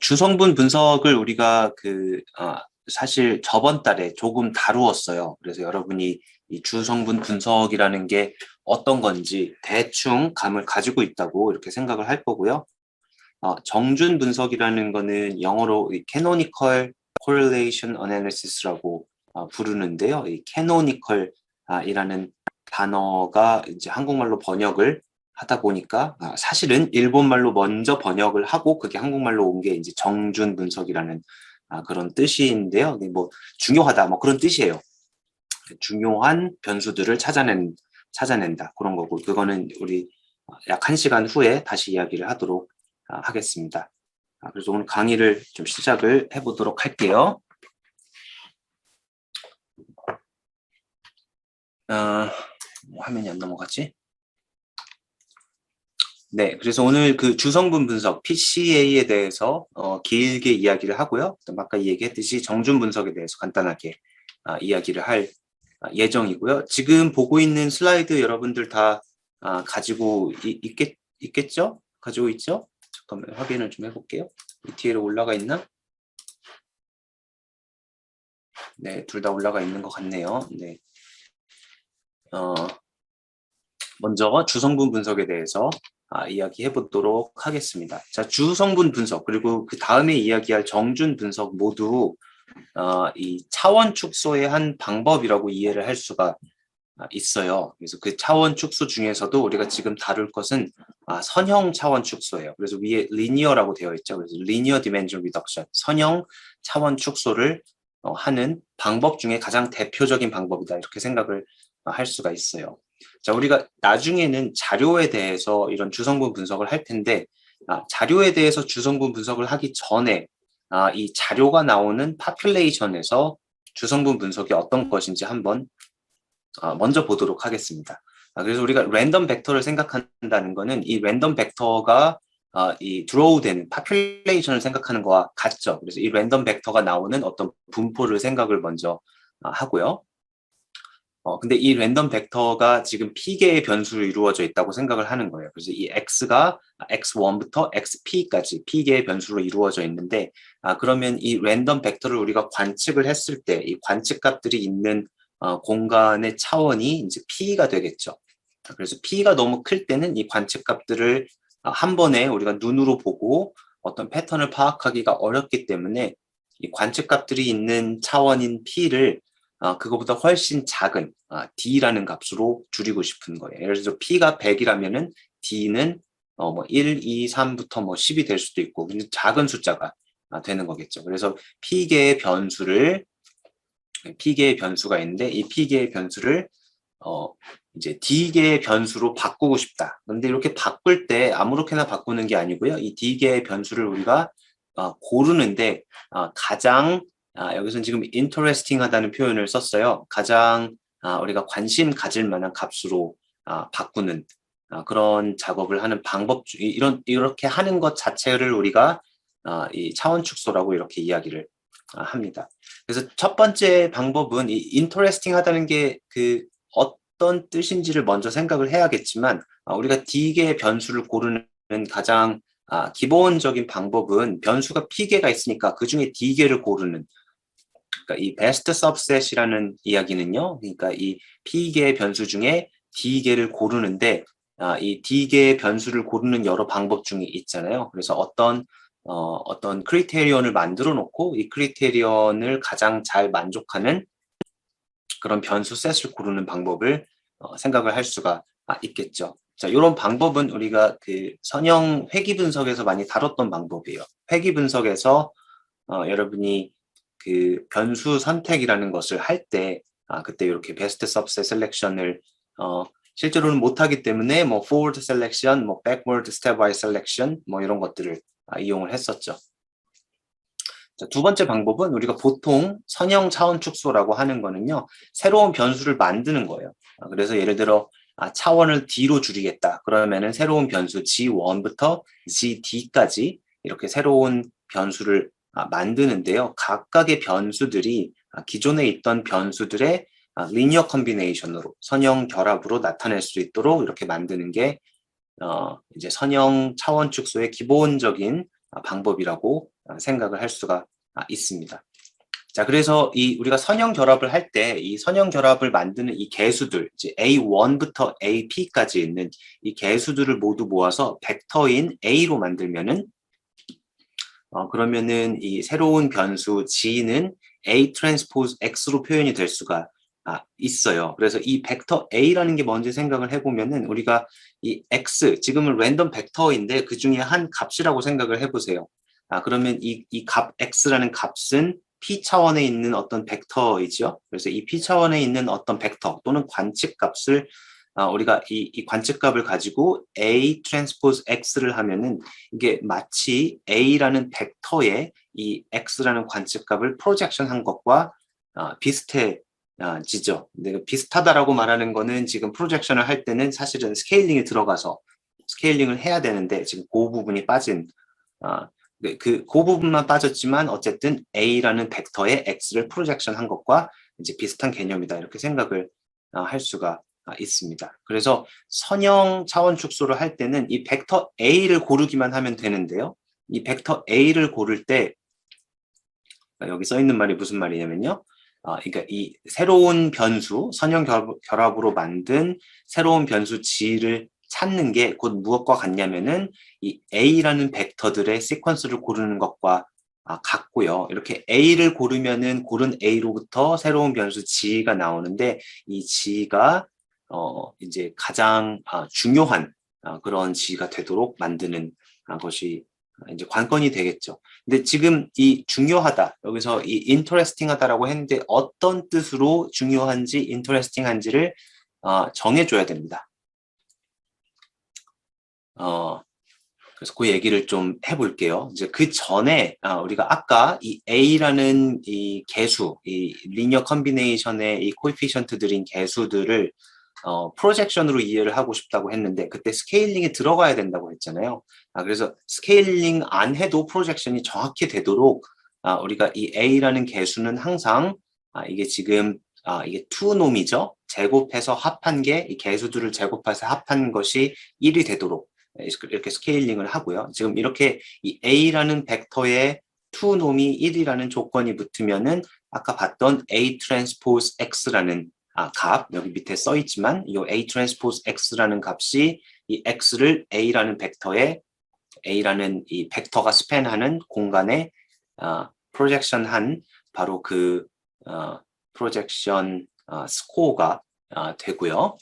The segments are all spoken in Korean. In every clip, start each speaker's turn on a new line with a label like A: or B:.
A: 주성분 분석을 우리가 사실 저번 달에 조금 다루었어요. 그래서 여러분이 이 주성분 분석이라는 게 어떤 건지 대충 감을 가지고 있다고 이렇게 생각을 할 거고요. 정준 분석이라는 거는 영어로 이 canonical correlation analysis라고 부르는데요. 이 canonical 이라는 단어가 이제 한국말로 번역을 하다 보니까 사실은 일본말로 먼저 번역을 하고 그게 한국말로 온 게 이제 정준 분석이라는 그런 뜻인데요. 뭐 중요하다 뭐 그런 뜻이에요. 중요한 변수들을 찾아낸다 그런 거고 그거는 우리 약 1시간 후에 다시 이야기를 하도록 하겠습니다. 그래서 오늘 강의를 좀 시작을 해보도록 할게요. 화면이 안 넘어가지? 네, 그래서 오늘 그 주성분 분석 PCA에 대해서 길게 이야기를 하고요. 아까 얘기했듯이 정준 분석에 대해서 간단하게 이야기를 할 예정이고요. 지금 보고 있는 슬라이드 여러분들 다 가지고 있겠죠? 가지고 있죠? 잠깐만 확인을 좀 해볼게요. 뒤로 올라가 있나? 네, 둘 다 올라가 있는 것 같네요. 네. 먼저 주성분 분석에 대해서 이야기해 보도록 하겠습니다. 자, 주성분 분석 그리고 그 다음에 이야기할 정준 분석 모두 이 차원 축소의 한 방법이라고 이해를 할 수가 있어요. 그래서 그 차원 축소 중에서도 우리가 지금 다룰 것은 선형 차원 축소예요. 그래서 위에 linear라고 되어 있죠. 그래서 linear dimension reduction, 선형 차원 축소를 하는 방법 중에 가장 대표적인 방법이다. 이렇게 생각을 할 수가 있어요. 자, 우리가 나중에는 자료에 대해서 이런 주성분 분석을 할 텐데 자료에 대해서 주성분 분석을 하기 전에 이 자료가 나오는 population에서 주성분 분석이 어떤 것인지 한번 먼저 보도록 하겠습니다. 그래서 우리가 랜덤 벡터를 생각한다는 것은 이 랜덤 벡터가 이 드로우된 population을 생각하는 거와 같죠. 그래서 이 랜덤 벡터가 나오는 어떤 분포를 생각을 먼저 하고요. 근데 이 랜덤 벡터가 지금 p개의 변수로 이루어져 있다고 생각을 하는 거예요. 그래서 이 x가 x1부터 xp까지 p개의 변수로 이루어져 있는데 그러면 이 랜덤 벡터를 우리가 관측을 했을 때 이 관측값들이 있는 공간의 차원이 이제 p가 되겠죠. 그래서 p가 너무 클 때는 이 관측값들을 한 번에 우리가 눈으로 보고 어떤 패턴을 파악하기가 어렵기 때문에 이 관측값들이 있는 차원인 p를 그거보다 훨씬 작은 d라는 값으로 줄이고 싶은 거예요. 예를 들어서 p가 100이라면은 d는 뭐 1, 2, 3부터 뭐 10이 될 수도 있고 근데 작은 숫자가 되는 거겠죠. 그래서 p개의 변수가 있는데 이 p개의 변수를 이제 d개의 변수로 바꾸고 싶다. 그런데 이렇게 바꿀 때 아무렇게나 바꾸는 게 아니고요. 이 d개의 변수를 우리가 고르는데 가장 여기서는 지금 interesting 하다는 표현을 썼어요. 가장 우리가 관심 가질 만한 값으로 바꾸는 그런 작업을 하는 방법 이렇게 하는 것 자체를 우리가 이 차원 축소라고 이렇게 이야기를 합니다. 그래서 첫 번째 방법은 이 interesting 하다는 게 그 어떤 뜻인지를 먼저 생각을 해야겠지만 우리가 D개의 변수를 고르는 가장 기본적인 방법은 변수가 P개가 있으니까 그 중에 D개를 고르는 그러니까 이 best subset이라는 이야기는요. 그러니까 이 P개의 변수 중에 D개를 고르는데 이 D개의 변수를 고르는 여러 방법 중에 있잖아요. 그래서 어떤 크리테리언을 만들어 놓고 이 크리테리언을 가장 잘 만족하는 그런 변수 셋을 고르는 방법을 생각을 할 수가 있겠죠. 자, 이런 방법은 우리가 그 선형 회귀 분석에서 많이 다뤘던 방법이에요. 회귀 분석에서 여러분이 그 변수 선택이라는 것을 할 때 그때 이렇게 베스트 सब셋 셀렉션을 실제로는 못하기 때문에 뭐 forward selection, 뭐 backward stepwise selection 뭐 이런 것들을 이용을 했었죠. 자, 두 번째 방법은 우리가 보통 선형 차원 축소라고 하는 거는요. 새로운 변수를 만드는 거예요. 그래서 예를 들어 차원을 d로 줄이겠다. 그러면은 새로운 변수 g1부터 gd까지 이렇게 새로운 변수를 만드는데요. 각각의 변수들이 기존에 있던 변수들의 리니어 컨비네이션으로 선형 결합으로 나타낼 수 있도록 이렇게 만드는 게 이제 선형 차원 축소의 기본적인 방법이라고 생각을 할 수가 있습니다. 자, 그래서 우리가 선형 결합을 할 때 이 선형 결합을 만드는 이 개수들, 이제 A1부터 AP까지 있는 이 개수들을 모두 모아서 벡터인 A로 만들면은 그러면은 이 새로운 변수 G는 A 트랜스포즈 X로 표현이 될 수가 있어요. 그래서 이 벡터 A라는 게 뭔지 생각을 해보면은 우리가 이 X, 지금은 랜덤 벡터인데 그 중에 한 값이라고 생각을 해보세요. 그러면 이 값 X라는 값은 P 차원에 있는 어떤 벡터이죠. 그래서 이 P 차원에 있는 어떤 벡터 또는 관측 값을 우리가 이 관측값을 가지고 A 트랜스포즈 X를 하면은 이게 마치 A라는 벡터에 이 X라는 관측값을 프로젝션 한 것과 비슷해지죠. 근데 비슷하다라고 말하는 거는 지금 프로젝션을 할 때는 사실은 스케일링이 들어가서 스케일링을 해야 되는데 지금 그 부분이 빠진 그 부분만 빠졌지만 어쨌든 A라는 벡터에 X를 프로젝션 한 것과 이제 비슷한 개념이다 이렇게 생각을 할 수가 있습니다. 그래서 선형 차원 축소를 할 때는 이 벡터 A를 고르기만 하면 되는데요. 이 벡터 A를 고를 때 여기 써 있는 말이 무슨 말이냐면요. 그러니까 이 새로운 변수, 선형 결합으로 만든 새로운 변수 G를 찾는 게 곧 무엇과 같냐면은 이 A라는 벡터들의 시퀀스를 고르는 것과 같고요. 이렇게 A를 고르면은 고른 A로부터 새로운 변수 G가 나오는데 이 G가 이제 가장 중요한 그런 G가 되도록 만드는 것이 이제 관건이 되겠죠. 근데 지금 이 중요하다, 여기서 이 interesting하다라고 했는데 어떤 뜻으로 중요한지 interesting한지를 정해줘야 됩니다. 그래서 그 얘기를 좀 해볼게요. 이제 그 전에 우리가 아까 이 A라는 이 개수, 이 리니어 컨비네이션의 이 코에피션트들인 개수들을 프로젝션으로 이해를 하고 싶다고 했는데 그때 스케일링이 들어가야 된다고 했잖아요. 그래서 스케일링 안 해도 프로젝션이 정확히 되도록 우리가 이 A라는 개수는 항상 이게 지금 이게 2놈이죠. 제곱해서 합한 게 이 개수들을 제곱해서 합한 것이 1이 되도록 이렇게 스케일링을 하고요. 지금 이렇게 이 A라는 벡터에 2놈이 1이라는 조건이 붙으면은 아까 봤던 A 트랜스포즈 X라는 값, 여기 밑에 써 있지만 이 A 트랜스포즈 X라는 값이 이 X를 A라는 벡터에 A라는 이 벡터가 스팬하는 공간에 프로젝션한 바로 그 프로젝션 스코어가 되고요.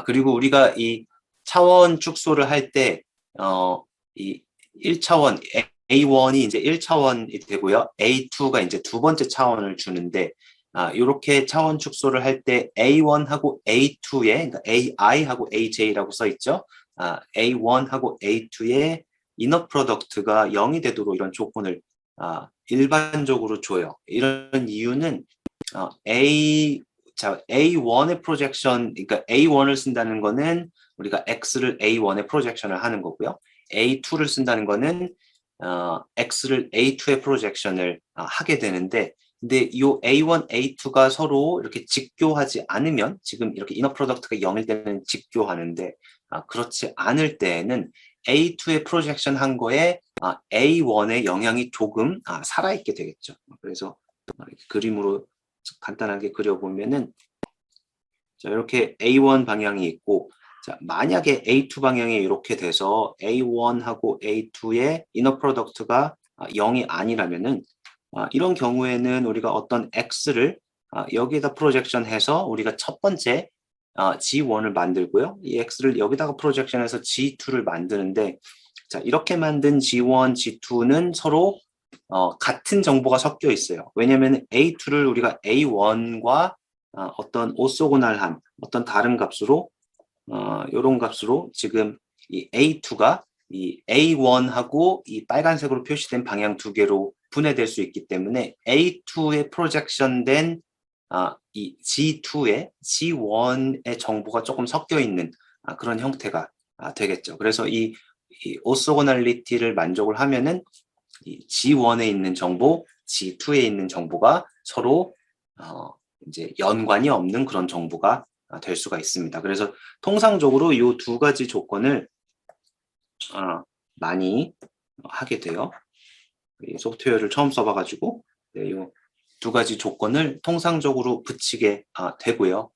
A: 그리고 우리가 이 차원 축소를 할 때 이 1차원 A1이 이제 1차원이 되고요. A2가 이제 두 번째 차원을 주는데 이렇게 차원 축소를 할 때 A1하고 A2에 그러니까 AI하고 AJ라고 써 있죠. A1하고 A2의 이너 프로덕트가 0이 되도록 이런 조건을 일반적으로 줘요. 이런 이유는 A1의 프로젝션, 그러니까 A1을 쓴다는 거는 우리가 X를 A1의 프로젝션을 하는 거고요. A2를 쓴다는 거는 X를 A2의 프로젝션을 하게 되는데, 근데 이 A1, A2가 서로 이렇게 직교하지 않으면, 지금 이렇게 이너 프로덕트가 0일 때는 직교하는데, 그렇지 않을 때에는 A2의 프로젝션 한 거에 A1의 영향이 조금 살아있게 되겠죠. 그래서 그림으로 간단하게 그려보면은 자, 이렇게 A1 방향이 있고, 자, 만약에 A2 방향이 이렇게 돼서 A1하고 A2의 이너 프로덕트가 0이 아니라면은 이런 경우에는 우리가 어떤 X를 여기에다 프로젝션해서 우리가 첫 번째 G1을 만들고요. 이 X를 여기다가 프로젝션해서 G2를 만드는데 자, 이렇게 만든 G1, G2는 서로 같은 정보가 섞여 있어요. 왜냐하면 A2를 우리가 A1과 어떤 오소고날한 어떤 다른 값으로 이런 값으로 지금 이 A2가 이 A1하고 이 빨간색으로 표시된 방향 두 개로 분해될 수 있기 때문에 A2에 프로젝션된 이 G2에 G1의 정보가 조금 섞여 있는 그런 형태가 되겠죠. 그래서 이 오소고널리티를 만족을 하면은 이 G1에 있는 정보, G2에 있는 정보가 서로 이제 연관이 없는 그런 정보가 될 수가 있습니다. 그래서 통상적으로 이 두 가지 조건을 많이 하게 돼요. 이 소프트웨어를 처음 써봐가지고 네, 이 두 가지 조건을 통상적으로 붙이게 되고요.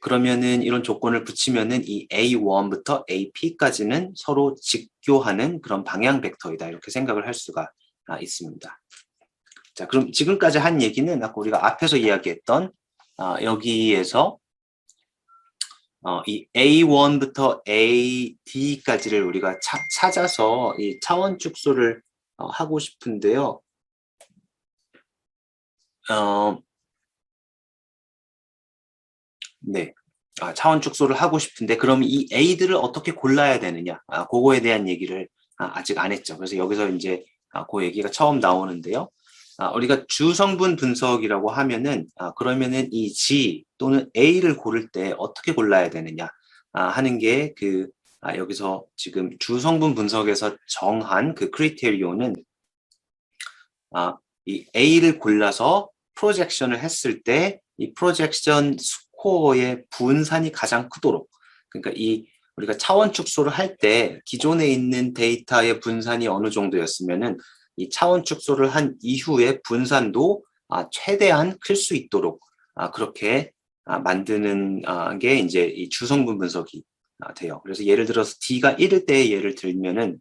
A: 그러면은 이런 조건을 붙이면은 이 A1부터 AP까지는 서로 직교하는 그런 방향 벡터이다. 이렇게 생각을 할 수가 있습니다. 자, 그럼 지금까지 한 얘기는 아까 우리가 앞에서 이야기했던 여기에서 이 A1부터 AD까지를 우리가 찾아서 이 차원 축소를 하고 싶은데요. 네. 차원 축소를 하고 싶은데 그럼 이 A들을 어떻게 골라야 되느냐? 그거에 대한 얘기를 아직 안 했죠. 그래서 여기서 이제 그 얘기가 처음 나오는데요. 우리가 주성분 분석이라고 하면은 그러면은 이 G 또는 A를 고를 때 어떻게 골라야 되느냐 하는 게 여기서 지금 주성분 분석에서 정한 그 크리테리온은 이 A를 골라서 프로젝션을 했을 때 이 프로젝션 스코어의 분산이 가장 크도록, 그러니까 우리가 차원 축소를 할 때 기존에 있는 데이터의 분산이 어느 정도였으면은 이 차원 축소를 한 이후에 분산도 최대한 클 수 있도록 그렇게 만드는 게 이제 이 주성분 분석이 돼요. 그래서 예를 들어서 D가 1일 때 예를 들면은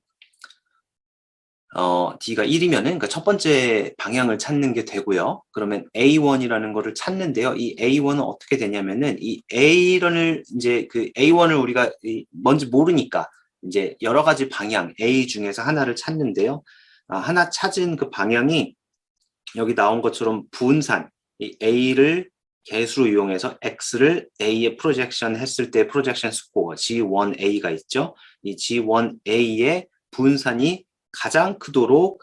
A: D가 1이면은 그러니까 첫 번째 방향을 찾는 게 되고요. 그러면 A1이라는 거를 찾는데요. 이 A1은 어떻게 되냐면은 이 A를 이제 그 A1을 우리가 뭔지 모르니까 이제 여러 가지 방향 A 중에서 하나를 찾는데요. 하나 찾은 그 방향이 여기 나온 것처럼 분산, 이 A를 개수로 이용해서 X를 A에 프로젝션 했을 때 프로젝션 스코어 G1A가 있죠. 이 G1A의 분산이 가장 크도록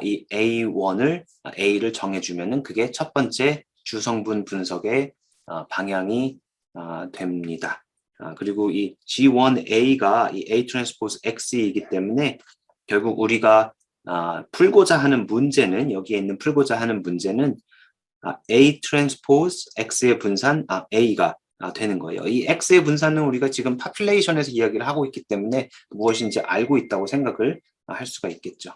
A: 이 A를 정해주면은 그게 첫 번째 주성분 분석의 방향이 됩니다. 그리고 이 G1A가 이 A 트랜스포즈 X이기 때문에 결국 우리가 풀고자 하는 문제는 여기에 있는 풀고자 하는 문제는 A 트랜스포즈 X의 분산 A가 되는 거예요. 이 X의 분산은 우리가 지금 파퓰레이션에서 이야기를 하고 있기 때문에 무엇인지 알고 있다고 생각을 할 수가 있겠죠.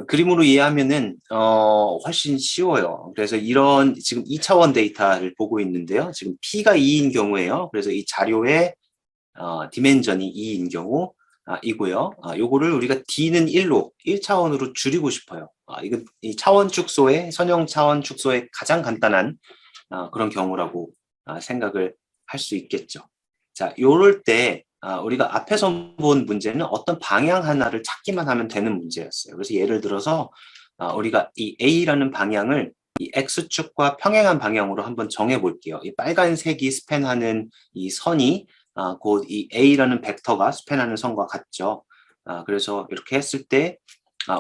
A: 그림으로 이해하면은 훨씬 쉬워요. 그래서 이런 지금 2차원 데이터를 보고 있는데요. 지금 P가 2인 경우에요. 그래서 이 자료의 디멘전이 2인 경우 이고요. 요거를 우리가 D는 1로 1차원으로 줄이고 싶어요. 이건 이 차원 축소의 선형 차원 축소의 가장 간단한 그런 경우라고 생각을 할 수 있겠죠. 자, 요럴 때 우리가 앞에서 본 문제는 어떤 방향 하나를 찾기만 하면 되는 문제였어요. 그래서 예를 들어서 우리가 이 A라는 방향을 이 X축과 평행한 방향으로 한번 정해 볼게요. 이 빨간색이 스팬하는 이 선이 곧 이 A라는 벡터가 스팬하는 선과 같죠. 그래서 이렇게 했을 때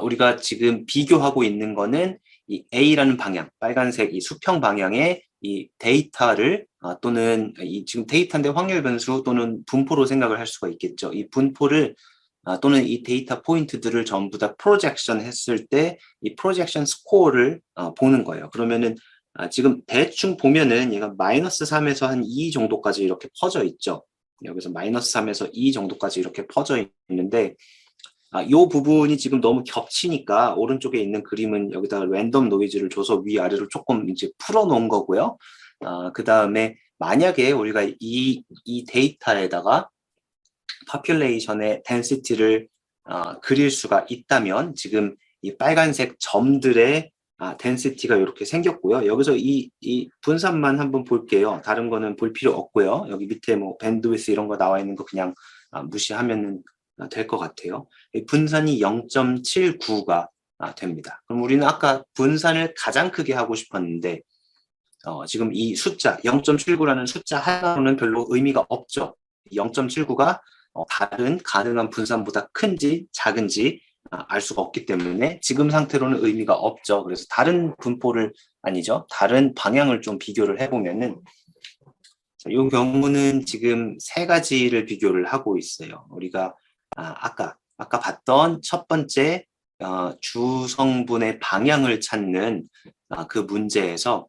A: 우리가 지금 비교하고 있는 거는 이 A라는 방향, 빨간색 이 수평 방향의 이 데이터를 또는 지금 데이터인데 확률 변수 또는 분포로 생각을 할 수가 있겠죠. 이 분포를 또는 이 데이터 포인트들을 전부 다 프로젝션 했을 때 이 프로젝션 스코어를 보는 거예요. 그러면은 지금 대충 보면은 얘가 마이너스 3에서 한 2 정도까지 이렇게 퍼져 있죠. 여기서 마이너스 3에서 2 정도까지 이렇게 퍼져 있는데 이 부분이 지금 너무 겹치니까 오른쪽에 있는 그림은 여기다가 랜덤 노이즈를 줘서 위아래로 조금 이제 풀어 놓은 거고요. 그 다음에 만약에 우리가 이 데이터에다가 파퓰레이션의 덴시티를 그릴 수가 있다면 지금 이 빨간색 점들의 덴시티가 이렇게 생겼고요. 여기서 이 분산만 한번 볼게요. 다른 거는 볼 필요 없고요. 여기 밑에 뭐 밴드위스 이런 거 나와 있는 거 그냥 무시하면 될 것 같아요. 분산이 0.79가 됩니다. 그럼 우리는 아까 분산을 가장 크게 하고 싶었는데 지금 이 숫자 0.79라는 숫자 하나로는 별로 의미가 없죠. 0.79가 다른 가능한 분산보다 큰지 작은지 알 수가 없기 때문에 지금 상태로는 의미가 없죠. 그래서 다른 분포를 아니죠. 다른 방향을 좀 비교를 해보면은 이 경우는 지금 세 가지를 비교를 하고 있어요. 우리가 아까 봤던 첫 번째 주성분의 방향을 찾는 그 문제에서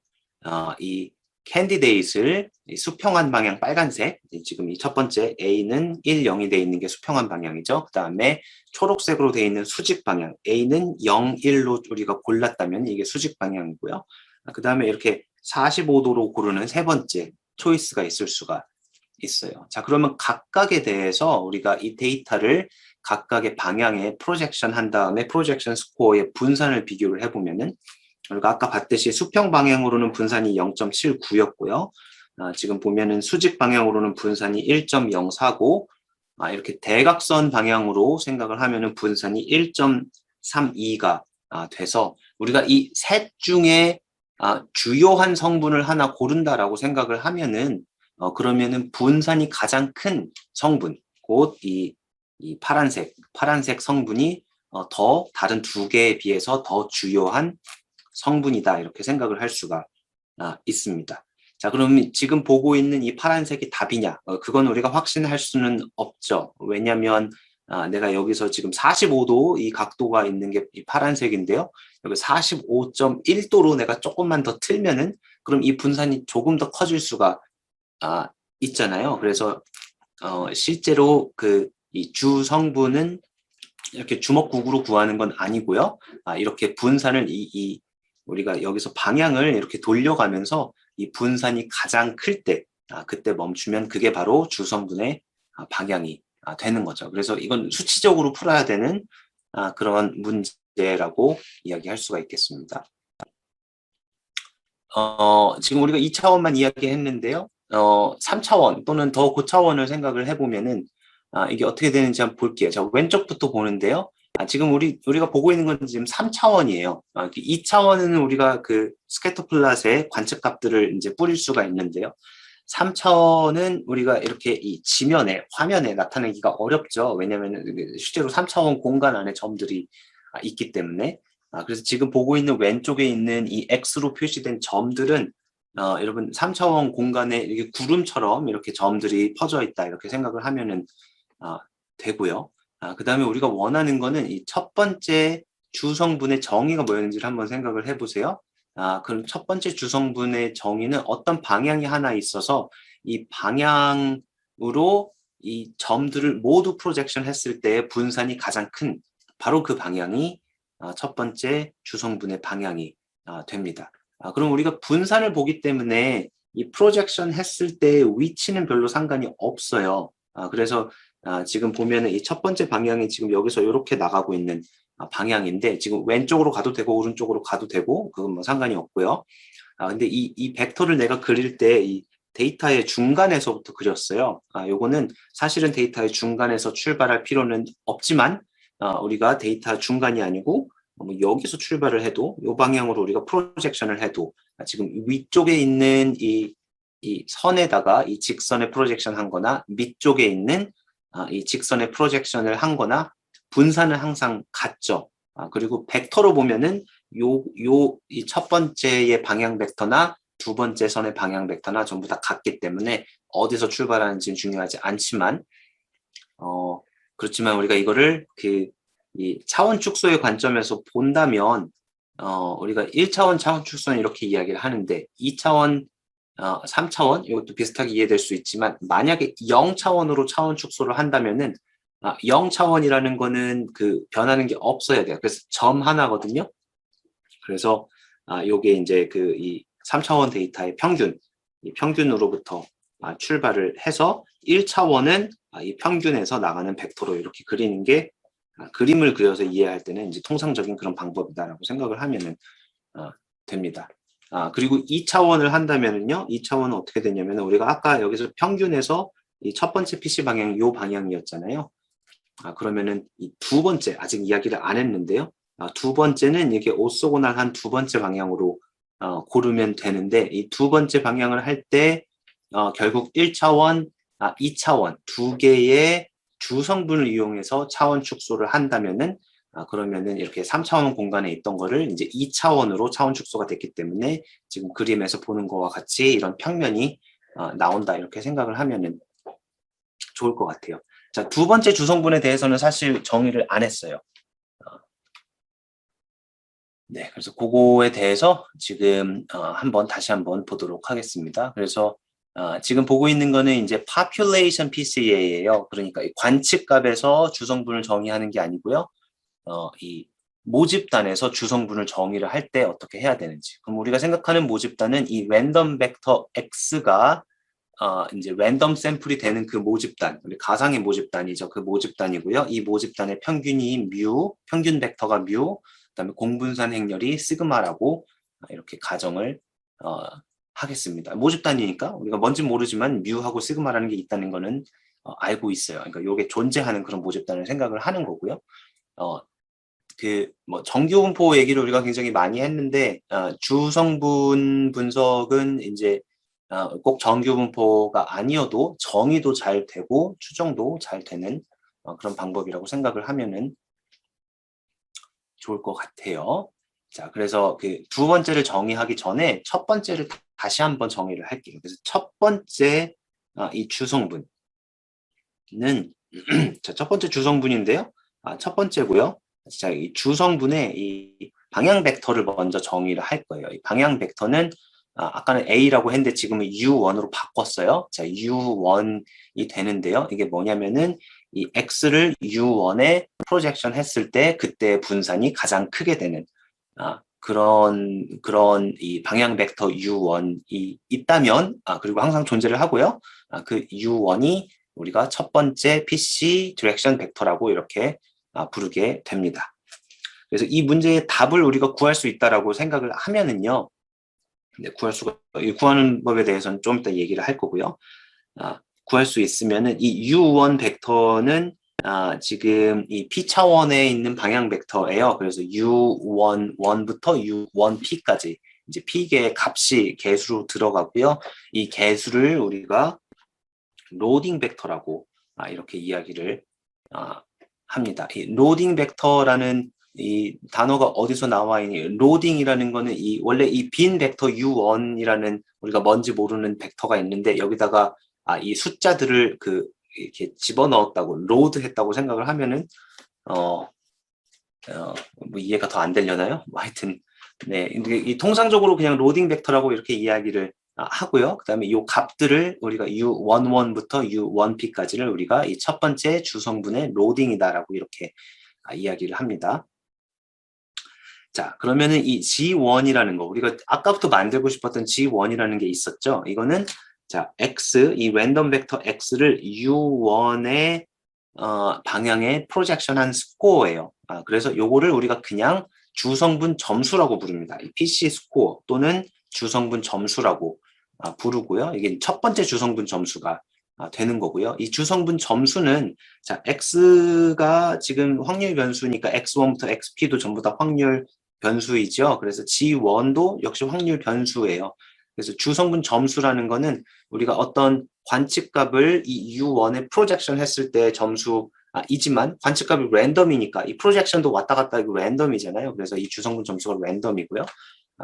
A: 이 candidate을 수평한 방향 빨간색, 지금 이 첫 번째 A는 1, 0이 되어 있는 게 수평한 방향이죠. 그 다음에 초록색으로 되어 있는 수직 방향, A는 0, 1로 우리가 골랐다면 이게 수직 방향이고요. 그 다음에 이렇게 45도로 고르는 세 번째 초이스가 있을 수가 있어요. 자, 그러면 각각에 대해서 우리가 이 데이터를 각각의 방향에 프로젝션 한 다음에 프로젝션 스코어의 분산을 비교를 해보면은 우리가 아까 봤듯이 수평 방향으로는 분산이 0.79였고요. 지금 보면은 수직 방향으로는 분산이 1.04고 이렇게 대각선 방향으로 생각을 하면은 분산이 1.32가 돼서 우리가 이 셋 중에 주요한 성분을 하나 고른다라고 생각을 하면은 그러면은 분산이 가장 큰 성분, 곧 이 파란색 성분이 더 다른 두 개에 비해서 더 주요한 성분이다 이렇게 생각을 할 수가 있습니다. 자, 그러면 지금 보고 있는 이 파란색이 답이냐? 그건 우리가 확신할 수는 없죠. 왜냐하면 내가 여기서 지금 45도 이 각도가 있는 게 이 파란색인데요. 여기 45.1도로 내가 조금만 더 틀면은 그럼 이 분산이 조금 더 커질 수가 있잖아요. 그래서 실제로 그 이 주 성분은 이렇게 주먹구구로 구하는 건 아니고요. 이렇게 분산을 우리가 여기서 방향을 이렇게 돌려가면서 이 분산이 가장 클 때, 그때 멈추면 그게 바로 주 성분의 방향이 되는 거죠. 그래서 이건 수치적으로 풀어야 되는 그런 문제라고 이야기할 수가 있겠습니다. 지금 우리가 2차원만 이야기했는데요. 3차원 또는 더 고차원을 생각을 해보면은 이게 어떻게 되는지 한번 볼게요. 자, 왼쪽부터 보는데요. 지금 우리가 보고 있는 건 지금 3차원이에요. 2차원은 우리가 그 스캐터 플롯에 관측값들을 이제 뿌릴 수가 있는데요. 3차원은 우리가 이렇게 이 지면에, 화면에 나타내기가 어렵죠. 왜냐하면 실제로 3차원 공간 안에 점들이 있기 때문에. 그래서 지금 보고 있는 왼쪽에 있는 이 X로 표시된 점들은 여러분 3차원 공간에 이렇게 구름처럼 이렇게 점들이 퍼져 있다 이렇게 생각을 하면은 되고요. 그 다음에 우리가 원하는 거는 이 첫 번째 주성분의 정의가 뭐였는지를 한번 생각을 해보세요. 그럼 첫 번째 주성분의 정의는 어떤 방향이 하나 있어서 이 방향으로 이 점들을 모두 프로젝션 했을 때 분산이 가장 큰 바로 그 방향이 첫 번째 주성분의 방향이 됩니다. 그럼 우리가 분산을 보기 때문에 이 프로젝션 했을 때 위치는 별로 상관이 없어요. 그래서 지금 보면은 이 첫 번째 방향이 지금 여기서 이렇게 나가고 있는 방향인데 지금 왼쪽으로 가도 되고 오른쪽으로 가도 되고 그건 뭐 상관이 없고요. 근데 이 벡터를 내가 그릴 때 이 데이터의 중간에서부터 그렸어요. 요거는 사실은 데이터의 중간에서 출발할 필요는 없지만 우리가 데이터 중간이 아니고 뭐 여기서 출발을 해도 이 방향으로 우리가 프로젝션을 해도 지금 위쪽에 있는 이 선에다가 이 직선에 프로젝션 한 거나 밑쪽에 있는 이 직선에 프로젝션을 한 거나 분산은 항상 같죠. 그리고 벡터로 보면은 이 첫 번째의 방향 벡터나 두 번째 선의 방향 벡터나 전부 다 같기 때문에 어디서 출발하는지는 중요하지 않지만 그렇지만 우리가 이거를 이 차원 축소의 관점에서 본다면 우리가 1차원 차원 축소는 이렇게 이야기를 하는데 2차원 3차원 이것도 비슷하게 이해될 수 있지만 만약에 0차원으로 차원 축소를 한다면은 0차원이라는 거는 그 변하는 게 없어야 돼요. 그래서 점 하나거든요. 그래서 요게 이제 그 이 3차원 데이터의 평균, 이 평균으로부터 출발을 해서 1차원은 이 평균에서 나가는 벡터로 이렇게 그리는 게 그림을 그려서 이해할 때는 이제 통상적인 그런 방법이다라고 생각을 하면은 됩니다. 그리고 2차원을 한다면은요, 2차원은 어떻게 되냐면 우리가 아까 여기서 평균에서 이 첫 번째 PC 방향이 요 방향이었잖아요. 그러면은 이 두 번째, 아직 이야기를 안 했는데요. 두 번째는 이렇게 오소고날한 두 번째 방향으로 고르면 되는데 이 두 번째 방향을 할 때 결국 1차원, 2차원 두 개의 주성분을 이용해서 차원 축소를 한다면은 그러면은 이렇게 3차원 공간에 있던 거를 이제 2차원으로 차원 축소가 됐기 때문에 지금 그림에서 보는 거와 같이 이런 평면이 나온다 이렇게 생각을 하면은 좋을 것 같아요. 자, 두 번째 주성분에 대해서는 사실 정의를 안 했어요. 네, 그래서 그거에 대해서 지금 다시 한번 보도록 하겠습니다. 그래서 지금 보고 있는 거는 이제 population PCA예요. 그러니까 이 관측값에서 주성분을 정의하는 게 아니고요. 이 모집단에서 주성분을 정의를 할 때 어떻게 해야 되는지. 그럼 우리가 생각하는 모집단은 이 랜덤 벡터 X가 이제 랜덤 샘플이 되는 그 모집단, 우리 가상의 모집단이죠. 그 모집단이고요. 이 모집단의 평균이 뮤, 평균 벡터가 뮤, 그다음에 공분산 행렬이 시그마라고 이렇게 가정을 하겠습니다. 모집단이니까 우리가 뭔지 모르지만 뮤하고 시그마라는 게 있다는 거는 알고 있어요. 그러니까 이게 존재하는 그런 모집단을 생각을 하는 거고요. 뭐 정규분포 얘기를 우리가 굉장히 많이 했는데 주성분 분석은 이제 꼭 정규분포가 아니어도 정의도 잘 되고 추정도 잘 되는 그런 방법이라고 생각을 하면은 좋을 것 같아요. 자, 그래서 그 두 번째를 정의하기 전에 첫 번째를 다시 한번 정의를 할게요. 그래서 첫 번째 이 주성분은 자, 첫 번째 주성분인데요. 첫 번째고요. 자, 이 주성분의 이 방향 벡터를 먼저 정의를 할 거예요. 이 방향 벡터는 아까는 A라고 했는데 지금은 U1으로 바꿨어요. 자, U1이 되는데요. 이게 뭐냐면은 이 X를 U1에 프로젝션 했을 때 그때 분산이 가장 크게 되는 그런 이 방향 벡터 U1이 있다면 그리고 항상 존재를 하고요. 그 U1이 우리가 첫 번째 PC 디렉션 벡터라고 이렇게 부르게 됩니다. 그래서 이 문제의 답을 우리가 구할 수 있다라고 생각을 하면은요. 네, 구하는 법에 대해서는 좀 이따 얘기를 할 거고요. 구할 수 있으면은 이 U1 벡터는 지금 이 P 차원에 있는 방향 벡터예요. 그래서 U11부터 U1P까지 이제 P의 값이 개수로 들어가고요. 이 개수를 우리가 로딩 벡터라고 이렇게 이야기를 합니다. 이 로딩 벡터라는 이 단어가 어디서 나와 있니? 로딩이라는 거는 원래 이 빈 벡터 U1이라는 우리가 뭔지 모르는 벡터가 있는데 여기다가 이 숫자들을 이렇게 집어넣었다고 로드했다고 생각을 하면은 뭐 이해가 더 안 되려나요? 뭐 하여튼 네, 이 통상적으로 그냥 로딩 벡터라고 이렇게 이야기를 하고요. 그다음에 이 값들을 우리가 U11부터 U1P까지를 우리가 이 첫 번째 주성분의 로딩이다라고 이렇게 이야기를 합니다. 자, 그러면은 이 G1이라는 거, 우리가 아까부터 만들고 싶었던 G1이라는 게 있었죠. 이거는 자, X, 이 랜덤 벡터 X를 U1의 방향에 프로젝션한 스코어예요. 그래서 요거를 우리가 그냥 주성분 점수라고 부릅니다. 이 PC 스코어 또는 주성분 점수라고 부르고요. 이게 첫 번째 주성분 점수가 되는 거고요. 이 주성분 점수는 자, X가 지금 확률 변수니까 X1부터 XP도 전부 다 확률 변수이죠. 그래서 G1도 역시 확률 변수예요. 그래서 주성분 점수라는 거는 우리가 어떤 관측값을 이 U1에 프로젝션 했을 때 점수이지만 관측값이 랜덤이니까 이 프로젝션도 왔다 갔다 하고 랜덤이잖아요. 그래서 이 주성분 점수가 랜덤이고요.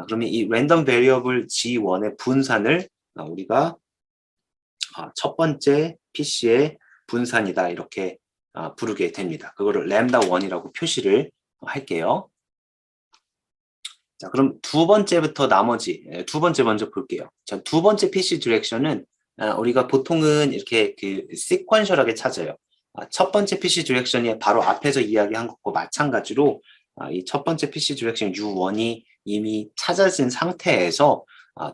A: 그러면 이 랜덤 베리어블 G1의 분산을 우리가 첫 번째 PC의 분산이다 이렇게 부르게 됩니다. 그거를 램다1이라고 표시를 할게요. 자, 그럼 두 번째부터 두 번째 먼저 볼게요. 자, 두 번째 PC 디렉션은 우리가 보통은 이렇게 시퀀셜하게 찾아요. 첫 번째 PC 디렉션이 바로 앞에서 이야기한 것과 마찬가지로 이 첫 번째 PC 디렉션 U1이 이미 찾아진 상태에서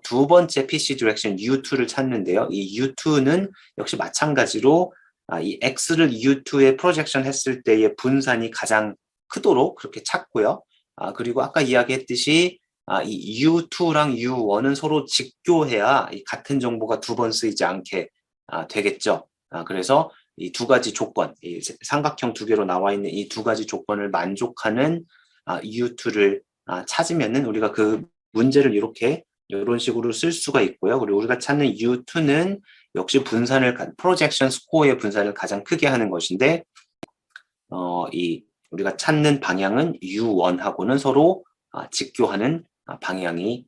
A: 두 번째 PC 디렉션 U2를 찾는데요. 이 U2는 역시 마찬가지로 이 X를 U2에 프로젝션 했을 때의 분산이 가장 크도록 그렇게 찾고요. 그리고 아까 이야기했듯이 이 U2랑 U1은 서로 직교해야 이 같은 정보가 두 번 쓰이지 않게 되겠죠. 그래서 이 두 가지 조건, 이 삼각형 두 개로 나와 있는 이 두 가지 조건을 만족하는 U2를 찾으면은 우리가 그 문제를 이런 식으로 쓸 수가 있고요. 그리고 우리가 찾는 U2는 역시 프로젝션 스코어의 분산을 가장 크게 하는 것인데, 우리가 찾는 방향은 U1하고는 서로 직교하는 방향이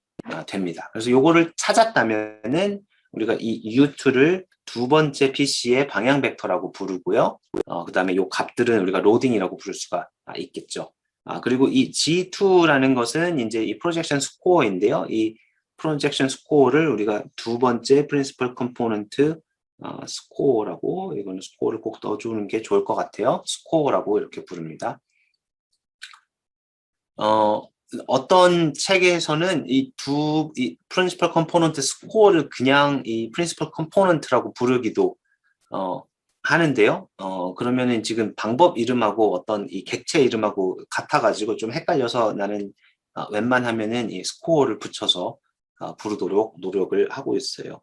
A: 됩니다. 그래서 요거를 찾았다면은 우리가 이 U2를 두 번째 PC의 방향 벡터라고 부르고요. 그 다음에 요 값들은 우리가 로딩이라고 부를 수가 있겠죠. 그리고 이 G2라는 것은 이제 이 프로젝션 스코어인데요. 이 프로젝션 스코어를 우리가 두 번째 프린시플 컴포넌트 스코어라고, 이거는 스코어를 꼭 넣어주는 게 좋을 것 같아요. 스코어라고 이렇게 부릅니다. 어떤 책에서는 이 프린시플 컴포넌트 스코어를 그냥 이 프린시플 컴포넌트라고 부르기도 하는데요. 그러면은 지금 방법 이름하고 어떤 이 객체 이름하고 같아가지고 좀 헷갈려서 나는 웬만하면은 이 스코어를 붙여서 부르도록 노력을 하고 있어요.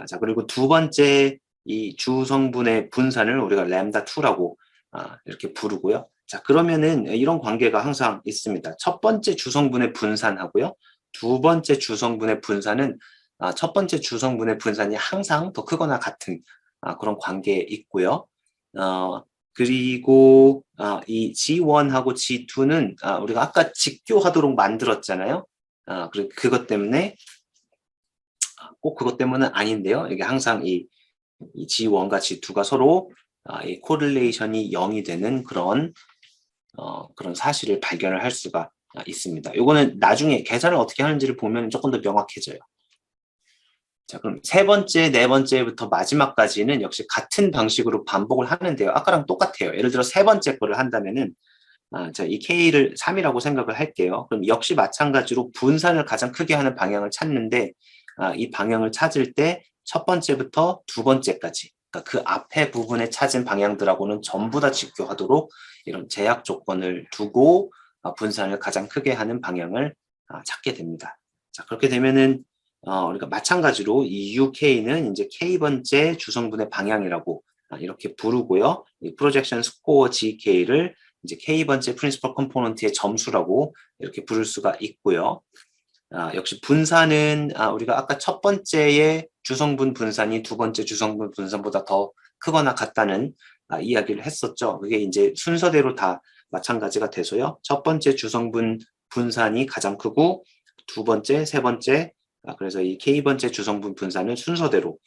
A: 자, 그리고 두 번째 이 주성분의 분산을 우리가 램다2라고 이렇게 부르고요. 자, 그러면은 이런 관계가 항상 있습니다. 첫 번째 주성분의 분산하고요. 두 번째 주성분의 분산은 첫 번째 주성분의 분산이 항상 더 크거나 같은 그런 관계에 있고요. 그리고 이 G1하고 G2는 우리가 아까 직교하도록 만들었잖아요. 그것 때문에 꼭 그것 때문은 아닌데요. 이게 항상 이 G1과 G2가 서로 이 코릴레이션이 0이 되는 그런 사실을 발견을 할 수가 있습니다. 요거는 나중에 계산을 어떻게 하는지를 보면 조금 더 명확해져요. 자, 그럼 세 번째, 네 번째부터 마지막까지는 역시 같은 방식으로 반복을 하는데요. 아까랑 똑같아요. 예를 들어 세 번째 거를 한다면은 자, 이 K를 3이라고 생각을 할게요. 그럼 역시 마찬가지로 분산을 가장 크게 하는 방향을 찾는데 이 방향을 찾을 때 첫 번째부터 두 번째까지, 그러니까 그 앞에 부분에 찾은 방향들하고는 전부 다 직교하도록 이런 제약 조건을 두고 분산을 가장 크게 하는 방향을 찾게 됩니다. 자, 그렇게 되면은 우리가 마찬가지로 이 UK는 이제 K번째 주성분의 방향이라고 이렇게 부르고요. 이 프로젝션 스코어 GK를 이제 K번째 프린시플 컴포넌트의 점수라고 이렇게 부를 수가 있고요. 역시 분산은 우리가 아까 첫 번째의 주성분 분산이 두 번째 주성분 분산보다 더 크거나 같다는 이야기를 했었죠. 그게 이제 순서대로 다 마찬가지가 돼서요. 첫 번째 주성분 분산이 가장 크고 두 번째, 세 번째, 그래서 이 K번째 주성분 분산은 순서대로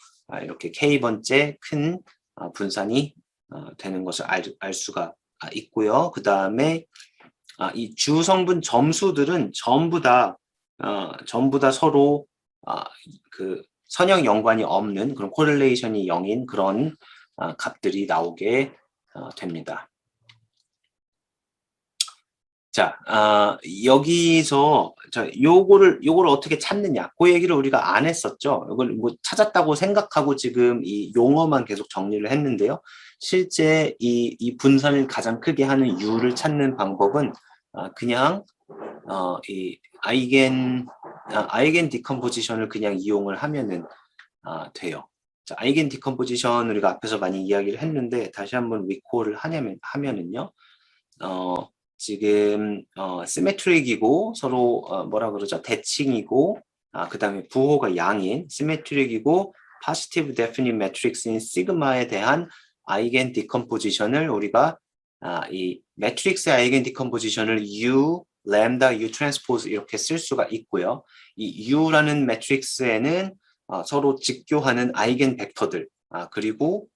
A: 이렇게 K번째 큰 분산이 되는 것을 알 수가 있고요. 그 다음에 이 주성분 점수들은 전부 다 서로 그 선형 연관이 없는 그런 코릴레이션이 0인 그런 값들이 나오게 됩니다. 자, 여기서 요거를 어떻게 찾느냐? 그 얘기를 우리가 안 했었죠. 이걸 뭐 찾았다고 생각하고 지금 이 용어만 계속 정리를 했는데요. 실제 이 분산을 가장 크게 하는 U를 찾는 방법은 그냥 이 아이겐 디컴포지션을 그냥 이용을 하면은 돼요. 자, 아이겐 디컴포지션 우리가 앞에서 많이 이야기를 했는데 다시 한번 리콜을 하면은요. 지금 시메트릭이고 서로 뭐라 그러죠? 대칭이고 그다음에 부호가 양인 시메트릭이고 positive definite matrix인 시그마에 대한 아이겐 디컴포지션을 우리가 이 매트릭스의 아이겐 디컴포지션을 U, 램다, U 트랜스포즈 이렇게 쓸 수가 있고요. 이 U라는 매트릭스에는 서로 직교하는 아이겐 벡터들 그리고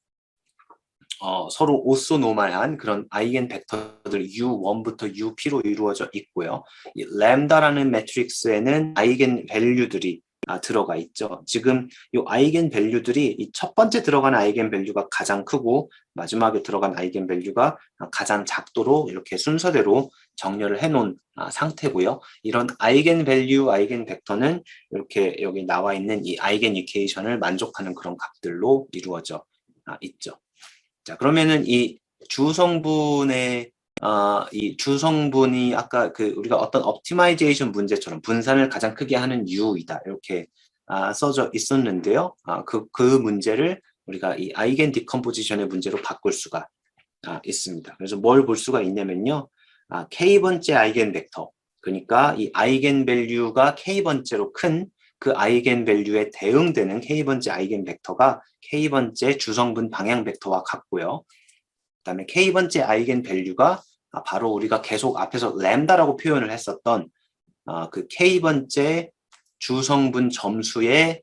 A: 서로 오소노말한 그런 아이겐 벡터들 U1부터 UP로 이루어져 있고요. 이 램다라는 매트릭스에는 아이겐 밸류들이 들어가 있죠. 지금 이 아이겐 밸류들이 이 첫 번째 들어간 아이겐 밸류가 가장 크고 마지막에 들어간 아이겐 밸류가 가장 작도록 이렇게 순서대로 정렬을 해놓은 상태고요. 이런 아이겐 밸류, 아이겐 벡터는 이렇게 여기 나와 있는 이 아이겐 이퀘이션을 만족하는 그런 값들로 이루어져 있죠. 자, 그러면은 이 주성분의 이 주성분이 아까 우리가 어떤 옵티마이제이션 문제처럼 분산을 가장 크게 하는 U이다 이렇게 써져 있었는데요. 그 문제를 우리가 이 아이겐 디컴포지션의 문제로 바꿀 수가 있습니다. 그래서 뭘 볼 수가 있냐면요. K번째 아이겐 벡터, 그러니까 이 아이겐 밸류가 K번째로 큰 그 아이겐 밸류에 대응되는 K번째 아이겐 벡터가 K번째 주성분 방향 벡터와 같고요. 그다음에 K번째 아이겐 밸류가 바로 우리가 계속 앞에서 램다라고 표현을 했었던 그 K번째 주성분 점수의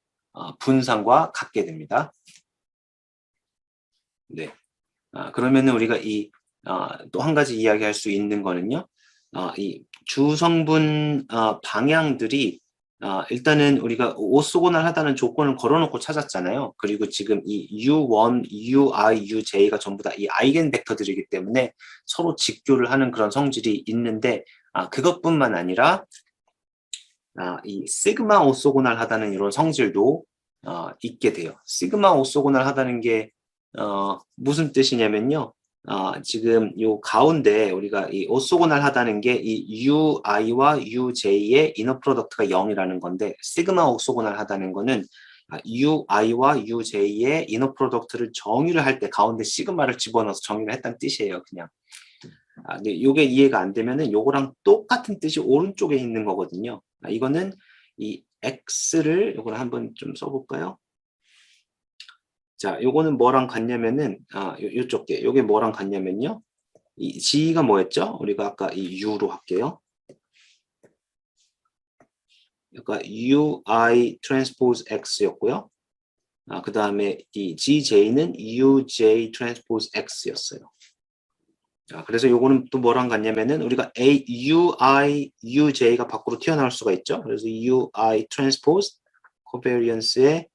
A: 분산과 같게 됩니다. 네. 그러면은 우리가 또 한 가지 이야기할 수 있는 거는요. 이 주성분 방향들이 일단은 우리가 오소고날하다는 조건을 걸어놓고 찾았잖아요. 그리고 지금 이 U1, UI, UJ가 전부 다 이 아이겐 벡터들이기 때문에 서로 직교를 하는 그런 성질이 있는데 그것뿐만 아니라 이 시그마 오소고날하다는 이런 성질도 있게 돼요. 시그마 오소고날하다는 게 무슨 뜻이냐면요. 지금 요 가운데 우리가 이 오소고날하다는 게 이 UI와 UJ의 이너 프로덕트가 0이라는 건데 시그마 오소고날하다는 거는 UI와 UJ의 이너 프로덕트를 정의를 할 때 가운데 시그마를 집어넣어서 정의를 했다는 뜻이에요. 그냥. 근데 이게 이해가 안 되면은 요거랑 똑같은 뜻이 오른쪽에 있는 거거든요. 이거는 이 X를 요거를 한번 좀 써볼까요? 자, 요거는 뭐랑 같냐면은 요쪽 게 요게 뭐랑 같냐면요. 이 G가 뭐였죠? 우리가 아까 이 U로 할게요. 그러니까 UI 트랜스포즈 X였고요. 그 다음에 이 GJ는 UJ 트랜스포즈 X였어요. 그래서 요거는 또 뭐랑 같냐면은 우리가 UI, UJ가 밖으로 튀어나올 수가 있죠. 그래서 UI 트랜스포즈 코베리언스의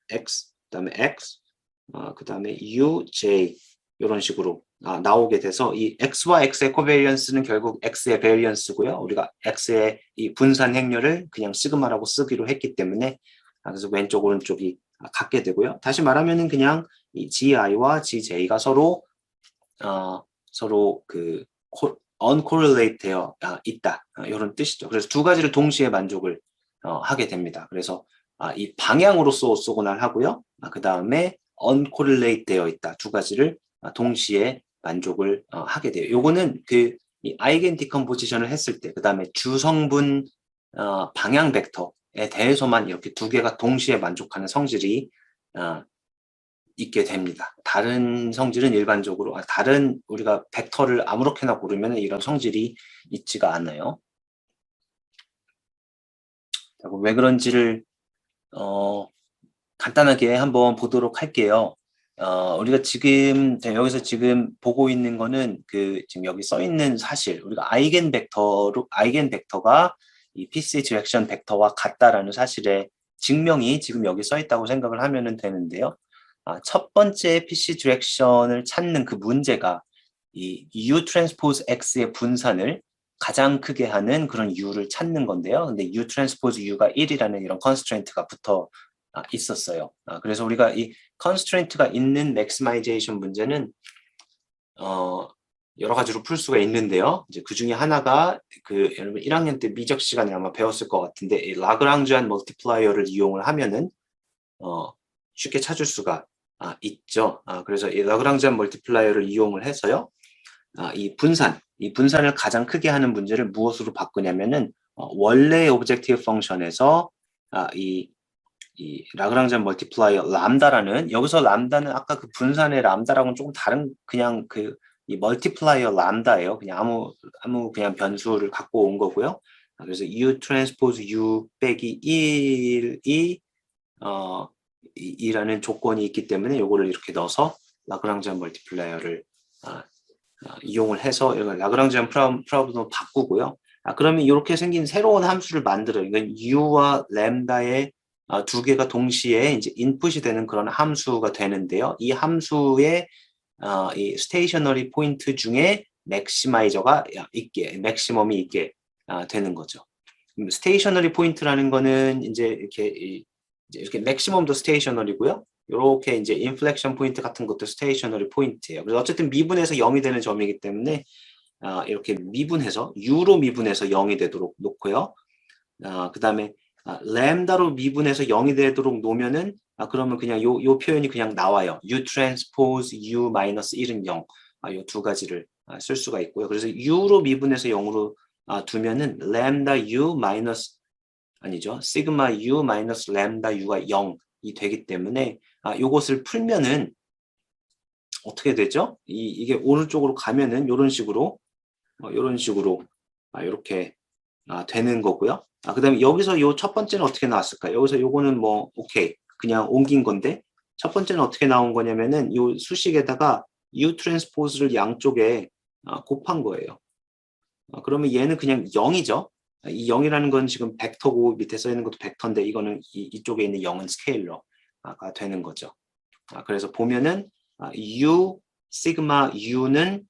A: X, 그다음에 X, 그다음에 UJ 이런 식으로 나오게 돼서 이 X와 X의 코베리언스는 결국 X의 베리언스고요. 우리가 X의 이 분산 행렬을 그냥 시그마라고 쓰기로 했기 때문에 그래서 왼쪽 오른쪽이 같게 되고요. 다시 말하면은 그냥 이 GI와 GJ가 서로 그 uncorrelate 되어 있다. 이런 뜻이죠. 그래서 두 가지를 동시에 만족을 하게 됩니다. 그래서 이 방향으로서 오소고날 하고요. 그 다음에 uncorrelate 되어 있다. 두 가지를 동시에 만족을 하게 돼요. 요거는 이 아이겐 디컴포지션을 했을 때, 그 다음에 주성분 방향 벡터에 대해서만 이렇게 두 개가 동시에 만족하는 성질이 있게 됩니다. 다른 성질은 일반적으로 다른 우리가 벡터를 아무렇게나 고르면 이런 성질이 있지가 않아요. 왜 그런지를 간단하게 한번 보도록 할게요. 우리가 지금 여기서 지금 보고 있는 거는 지금 여기 써 있는 사실, 우리가 아이겐 벡터가 이 PC 디렉션 벡터와 같다라는 사실의 증명이 지금 여기 써 있다고 생각을 하면 되는데요. 첫 번째 PC 디렉션을 찾는 그 문제가 이 U 트랜스포즈 X의 분산을 가장 크게 하는 그런 U를 찾는 건데요. 근데 U 트랜스포즈 U가 1이라는 이런 컨스트레인트가 붙어 있었어요. 그래서 우리가 이 컨스트레인트가 있는 맥시마이제이션 문제는 여러 가지로 풀 수가 있는데요. 이제 그 중에 하나가 여러분 1학년 때 미적 시간에 아마 배웠을 것 같은데 이 라그랑지안 멀티플라이어를 이용을 하면은 쉽게 찾을 수가 있죠. 그래서 이 라그랑지안 멀티플라이어를 이용을 해서요. 이 분산을 가장 크게 하는 문제를 무엇으로 바꾸냐면은 원래의 오브젝티브 펑션에서 이 라그랑지안 멀티플라이어 람다라는, 여기서 람다는 아까 그 분산의 람다랑은 조금 다른, 그냥 이 멀티플라이어 람다예요. 그냥 아무 그냥 변수를 갖고 온 거고요. 그래서 U 트랜스포즈 U 빼기 1이 이라는 조건이 있기 때문에 요거를 이렇게 넣어서 라그랑지안 멀티플라이어를 이용을 해서 라그랑지안 프로블럼을 바꾸고요. 그러면 이렇게 생긴 새로운 함수를 만들어요. 이건 U와 램다의 두 개가 동시에 이제 인풋이 되는 그런 함수가 되는데요. 이 함수의 이 스테이셔너리 포인트 중에 맥시마이저가 맥시멈이 있게 되는 거죠. 스테이셔너리 포인트라는 거는 이제 이렇게 맥시멈도 스테이셔너리고요. 이렇게 이제 인플렉션 포인트 같은 것도 스테이셔너리 포인트예요. 그래서 어쨌든 미분해서 0이 되는 점이기 때문에 이렇게 미분해서 U로 미분해서 0이 되도록 놓고요. 그 다음에 램다로 미분해서 0이 되도록 놓으면은 그러면 그냥 요 표현이 그냥 나와요. U 트랜스포즈 U 마이너스 1은 0. 요 두 가지를 쓸 수가 있고요. 그래서 U로 미분해서 0으로 두면은 램다 U 마이너스 아니죠. 시그마 U 마이너스 램다 U가 0이 되기 때문에 요것을 풀면은 어떻게 되죠? 이게 오른쪽으로 가면은 요런 식으로 이렇게 되는 거고요. 그 다음에 여기서 요 첫 번째는 어떻게 나왔을까요? 여기서 요거는 뭐 오케이 그냥 옮긴 건데 첫 번째는 어떻게 나온 거냐면은 요 수식에다가 U 트랜스포즈를 양쪽에 곱한 거예요. 그러면 얘는 그냥 0이죠. 이 0이라는 건 지금 벡터고 밑에 써 있는 것도 벡터인데 이거는 이쪽에 있는 0은 스케일러가 되는 거죠. 그래서 보면은 U 시그마 U는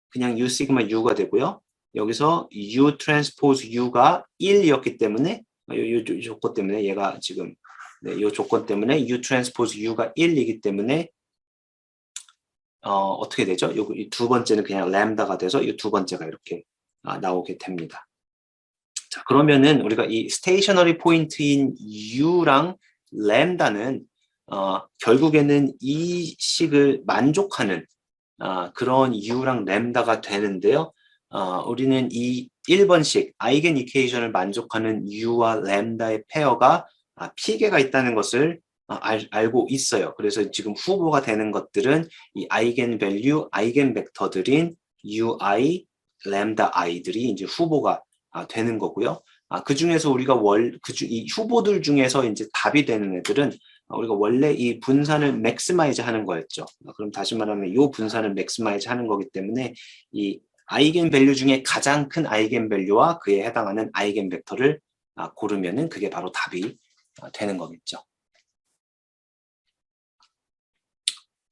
A: 그냥 U 시그마 U가 되고요. 여기서 U 트랜스포즈 U가 1이었기 때문에 이 조건 때문에 얘가 지금 이 조건 때문에 U 트랜스포즈 U가 1이기 때문에 어떻게 되죠? 이 두 번째는 그냥 램다가 돼서 이 두 번째가 이렇게 나오게 됩니다. 자, 그러면은 우리가 이 스테이셔너리 포인트인 U랑 램다는 결국에는 이 식을 만족하는 그런 U랑 램다가 되는데요. 우리는 이 1번식 아이겐 이퀘이션을 만족하는 U와 램다의 페어가 P개가 있다는 것을 알고 있어요. 그래서 지금 후보가 되는 것들은 이 아이겐 밸류, 아이겐 벡터들인 UI, 램다 i들이 이제 후보가 되는 거고요. 그 중에서 우리가 이 후보들 중에서 이제 답이 되는 애들은 우리가 원래 이 분산을 맥시마이즈 하는 거였죠. 그럼 다시 말하면 이 분산을 맥시마이즈 하는 거기 때문에 이 아이겐 밸류 중에 가장 큰 아이겐 밸류와 그에 해당하는 아이겐 벡터를 고르면은 그게 바로 답이 되는 거겠죠.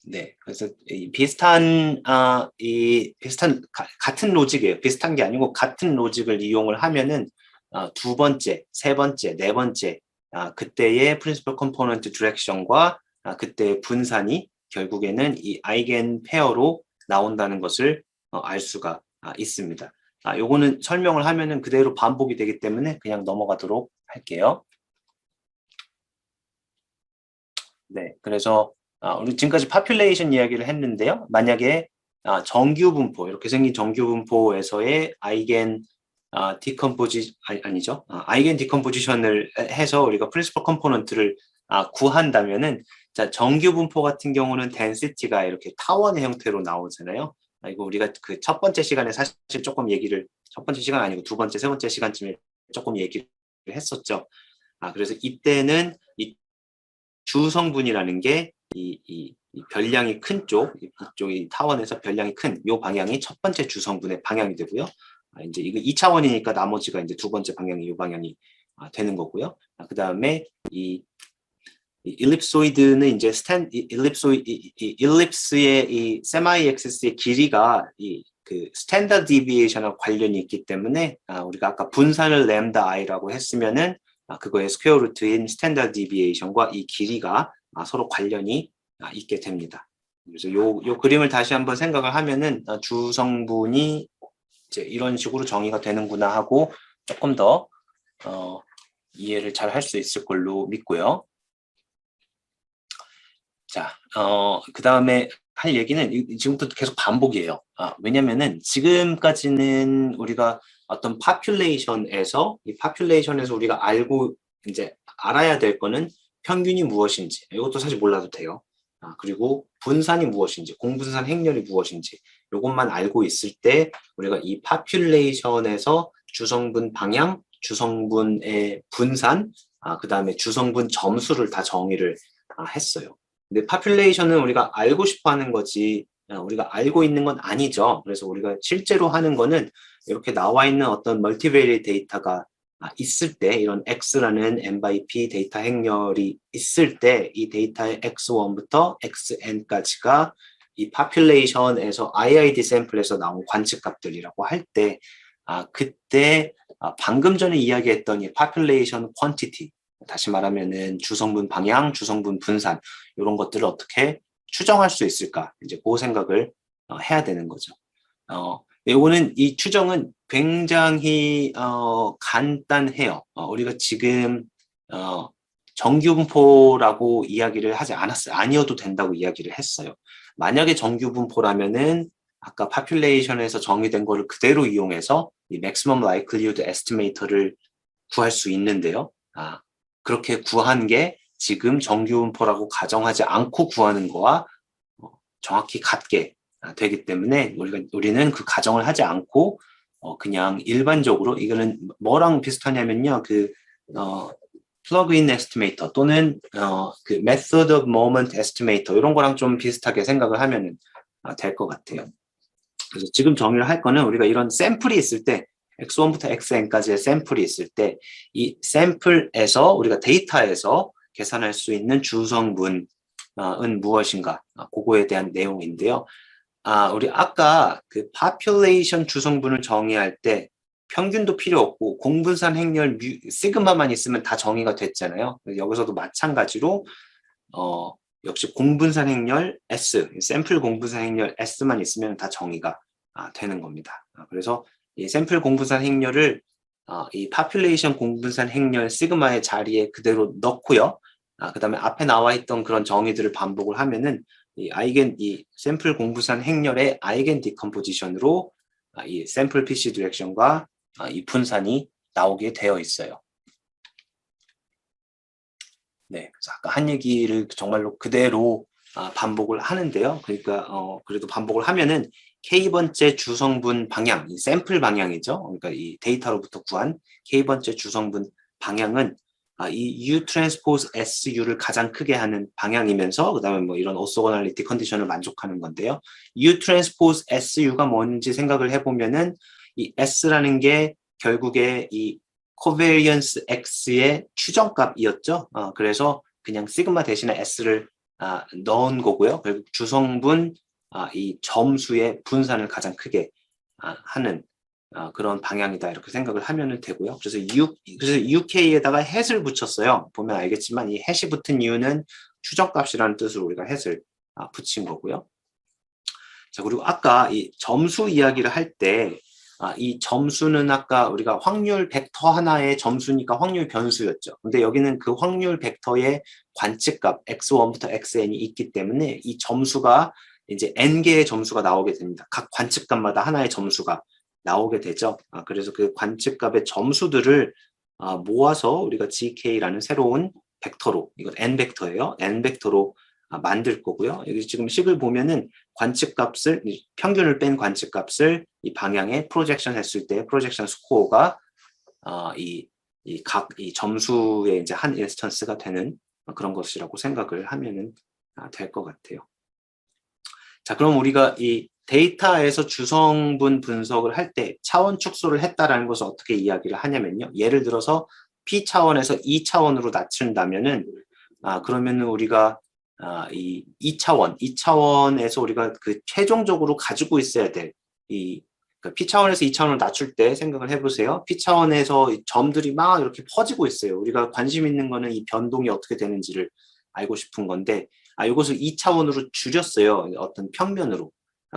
A: 네, 그래서 비슷한 같은 로직이에요. 비슷한 게 아니고 같은 로직을 이용을 하면은 두 번째, 세 번째, 네 번째 그때의 프린시플 컴포넌트 디렉션과 그때의 분산이 결국에는 이 아이겐 페어로 나온다는 것을 알 수가 있습니다. 요거는 설명을 하면은 그대로 반복이 되기 때문에 그냥 넘어가도록 할게요. 네, 그래서 우리 지금까지 파퓰레이션 이야기를 했는데요. 만약에 정규 분포, 이렇게 생긴 정규 분포에서의 아이겐 아니죠. 아이겐 디컴포지션을 해서 우리가 프린시플 컴포넌트를 구한다면은 자, 정규 분포 같은 경우는 덴시티가 이렇게 타원의 형태로 나오잖아요. 이거 우리가 그 첫 번째 시간에 사실 조금 첫 번째 시간 아니고 두 번째, 세 번째 시간쯤에 조금 얘기를 했었죠. 그래서 이때는 이 주성분이라는 게 이 별량이 큰 이쪽이 타원에서 별량이 큰 요 방향이 첫 번째 주성분의 방향이 되고요. 이제 이거 2차원이니까 나머지가 이제 두 번째 방향이 요 방향이 되는 거고요. 그 다음에 이 일립소이드는 이제 일립스의 이 세마이 엑시스의 길이가 그 스탠다드 디비에이션과 관련이 있기 때문에 우리가 아까 분산을 램다 i라고 했으면은 그거의 스퀘어 루트인 스탠다드 디비에이션과 이 길이가 서로 관련이 있게 됩니다. 그래서 요 그림을 다시 한번 생각을 하면은 주성분이 이제 이런 식으로 정의가 되는구나 하고 조금 더 이해를 잘 할 수 있을 걸로 믿고요. 자, 그 다음에 할 얘기는 지금부터 계속 반복이에요. 왜냐면은 지금까지는 우리가 어떤 파퓰레이션에서 우리가 이제 알아야 될 거는 평균이 무엇인지, 이것도 사실 몰라도 돼요. 그리고 분산이 무엇인지, 공분산 행렬이 무엇인지, 이것만 알고 있을 때 우리가 이 파퓰레이션에서 주성분 방향, 주성분의 분산, 그 다음에 주성분 점수를 다 정의를 했어요. 근데 파퓰레이션은 우리가 알고 싶어 하는 거지 우리가 알고 있는 건 아니죠. 그래서 우리가 실제로 하는 거는 이렇게 나와 있는 어떤 멀티베리에이트 데이터가 있을 때 이런 X라는 n by P 데이터 행렬이 있을 때 이 데이터의 X1부터 XN까지가 이 파퓰레이션에서 IID 샘플에서 나온 관측값들이라고 할 때 그때 방금 전에 이야기했던 이 파퓰레이션 퀀티티 다시 말하면은 주성분 방향, 주성분 분산 이런 것들을 어떻게 추정할 수 있을까 이제 그 생각을 해야 되는 거죠. 요거는 이 추정은 굉장히 간단해요. 우리가 지금 정규분포라고 이야기를 하지 않았어요. 아니어도 된다고 이야기를 했어요. 만약에 정규분포라면은 아까 파퓰레이션에서 정의된 거를 그대로 이용해서 이 maximum likelihood estimate를 구할 수 있는데요. 그렇게 구한 게 지금 정규분포라고 가정하지 않고 구하는 거와 정확히 같게 되기 때문에 우리는 그 가정을 하지 않고 그냥 일반적으로 이거는 뭐랑 비슷하냐면요. 플러그인 에스티메이터 또는 그 method of moment estimator 이런 거랑 좀 비슷하게 생각을 하면 될 것 같아요. 그래서 지금 정의를 할 거는 우리가 이런 샘플이 있을 때 x1부터 xn까지의 샘플이 있을 때 이 샘플에서 우리가 데이터에서 계산할 수 있는 주성분은 무엇인가 그거에 대한 내용인데요. 우리 아까 그 population 주성분을 정의할 때 평균도 필요 없고 공분산 행렬 시그마만 있으면 다 정의가 됐잖아요. 여기서도 마찬가지로 역시 공분산 행렬 S, 샘플 공분산 행렬 S만 있으면 다 정의가 되는 겁니다. 그래서 이 샘플 공분산 행렬을 이 population 공분산 행렬 시그마의 자리에 그대로 넣고요. 그 다음에 앞에 나와 있던 그런 정의들을 반복을 하면은 이 샘플 공분산 행렬의 아이겐 디컴포지션으로 이 샘플 PC 디렉션과 이 분산이 나오게 되어 있어요. 네, 그래서 아까 한 얘기를 정말로 그대로 반복을 하는데요. 그러니까 그래도 반복을 하면은 K번째 주성분 방향, 이 샘플 방향이죠. 그러니까 이 데이터로부터 구한 K번째 주성분 방향은 이 U 트랜스포즈 SU를 가장 크게 하는 방향이면서 그다음에 뭐 이런 오소고널리티 컨디션을 만족하는 건데요. U 트랜스포즈 SU가 뭔지 생각을 해보면은 이 S라는 게 결국에 이 코베리언스 X의 추정값이었죠. 그래서 그냥 시그마 대신에 S를 넣은 거고요. 결국 주성분 이 점수의 분산을 가장 크게 하는 그런 방향이다 이렇게 생각을 하면 되고요. 그래서 UK에다가 햇을 붙였어요. 보면 알겠지만 이 햇이 붙은 이유는 추정값이라는 뜻으로 우리가 햇을 붙인 거고요. 자, 그리고 아까 이 점수 이야기를 할 때 이 점수는 아까 우리가 확률 벡터 하나의 점수니까 확률 변수였죠. 근데 여기는 그 확률 벡터의 관측값 x1부터 xn이 있기 때문에 이 점수가 이제 n개의 점수가 나오게 됩니다. 각 관측값마다 하나의 점수가 나오게 되죠. 그래서 그 관측값의 점수들을 모아서 우리가 gk라는 새로운 벡터로, 이건 n 벡터예요. n 벡터로 만들 거고요. 여기 지금 식을 보면은 관측값을 평균을 뺀 관측값을 이 방향에 프로젝션 했을 때 프로젝션 스코어가 이 점수의 이제 한 인스턴스가 되는 그런 것이라고 생각을 하면은 될 것 같아요. 자, 그럼 우리가 이 데이터에서 주성분 분석을 할 때 차원 축소를 했다라는 것을 어떻게 이야기를 하냐면요. 예를 들어서 P 차원에서 2차원으로 낮춘다면은 그러면은 우리가 이 2차원에서 우리가 그 최종적으로 가지고 있어야 될 그러니까 P차원에서 2차원을 낮출 때 생각을 해보세요. P차원에서 점들이 막 이렇게 퍼지고 있어요. 우리가 관심 있는 거는 이 변동이 어떻게 되는지를 알고 싶은 건데, 이것을 2차원으로 줄였어요. 어떤 평면으로.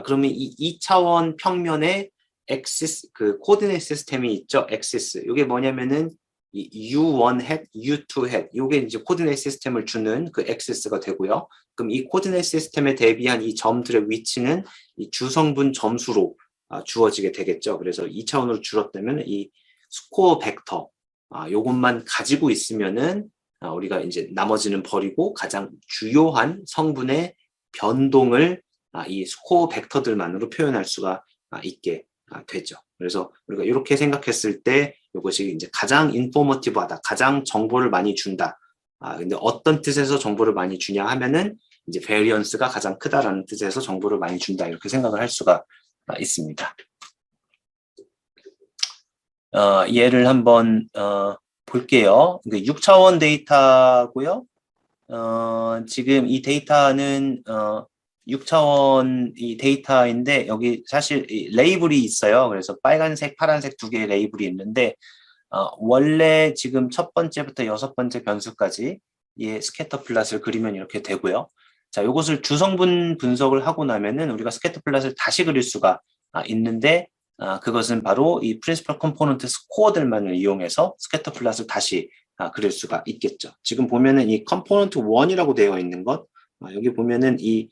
A: 그러면 이 2차원 평면에 엑시스, 그 코디네이트 시스템이 있죠. 엑시스. 이게 뭐냐면은 이 U1 hat, U2 hat, 이게 이제 코디네이트 시스템을 주는 그 엑시스가 되고요. 그럼 이 코디네이트 시스템에 대비한 이 점들의 위치는 이 주성분 점수로 주어지게 되겠죠. 그래서 2차원으로 줄었다면 이 스코어 벡터, 요것만 가지고 있으면은 우리가 이제 나머지는 버리고 가장 주요한 성분의 변동을 이 스코어 벡터들만으로 표현할 수가 있게 되죠. 그래서 우리가 이렇게 생각했을 때 이것이 이제 가장 인포머티브하다, 가장 정보를 많이 준다. 근데 어떤 뜻에서 정보를 많이 주냐 하면은 이제 베리언스가 가장 크다라는 뜻에서 정보를 많이 준다 이렇게 생각을 할 수가 있습니다. 얘를 한번 볼게요. 6차원 데이터고요. 지금 이 데이터는 6차원 이 데이터인데 여기 사실 레이블이 있어요. 그래서 빨간색, 파란색 두 개의 레이블이 있는데 원래 지금 첫 번째부터 여섯 번째 변수까지 이 스캐터 플롯을 그리면 이렇게 되고요. 자, 이것을 주성분 분석을 하고 나면은 우리가 스캐터 플롯을 다시 그릴 수가 있는데 그것은 바로 이 프린시플 컴포넌트 스코어들만을 이용해서 스캐터 플롯을 다시 그릴 수가 있겠죠. 지금 보면은 이 컴포넌트 1이라고 되어 있는 것, 여기 보면은 이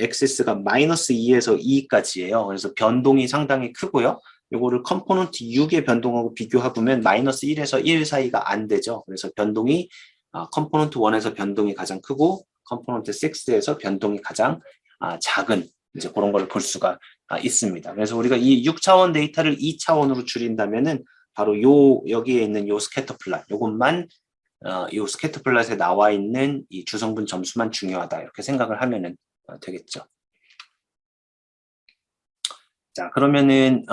A: 엑시스가 마이너스 2에서 2까지예요. 그래서 변동이 상당히 크고요. 요거를 컴포넌트 6의 변동하고 비교해보면 마이너스 1에서 1 사이가 안 되죠. 그래서 변동이 컴포넌트 1에서 변동이 가장 크고 컴포넌트 6에서 변동이 가장 작은 이제 그런 걸 볼 수가 있습니다. 그래서 우리가 이 6차원 데이터를 2차원으로 줄인다면은 바로 여기에 있는 요 스캐터 플롯, 요것만 요 스캐터 플롯에 나와 있는 이 주성분 점수만 중요하다 이렇게 생각을 하면은 되겠죠. 자, 그러면은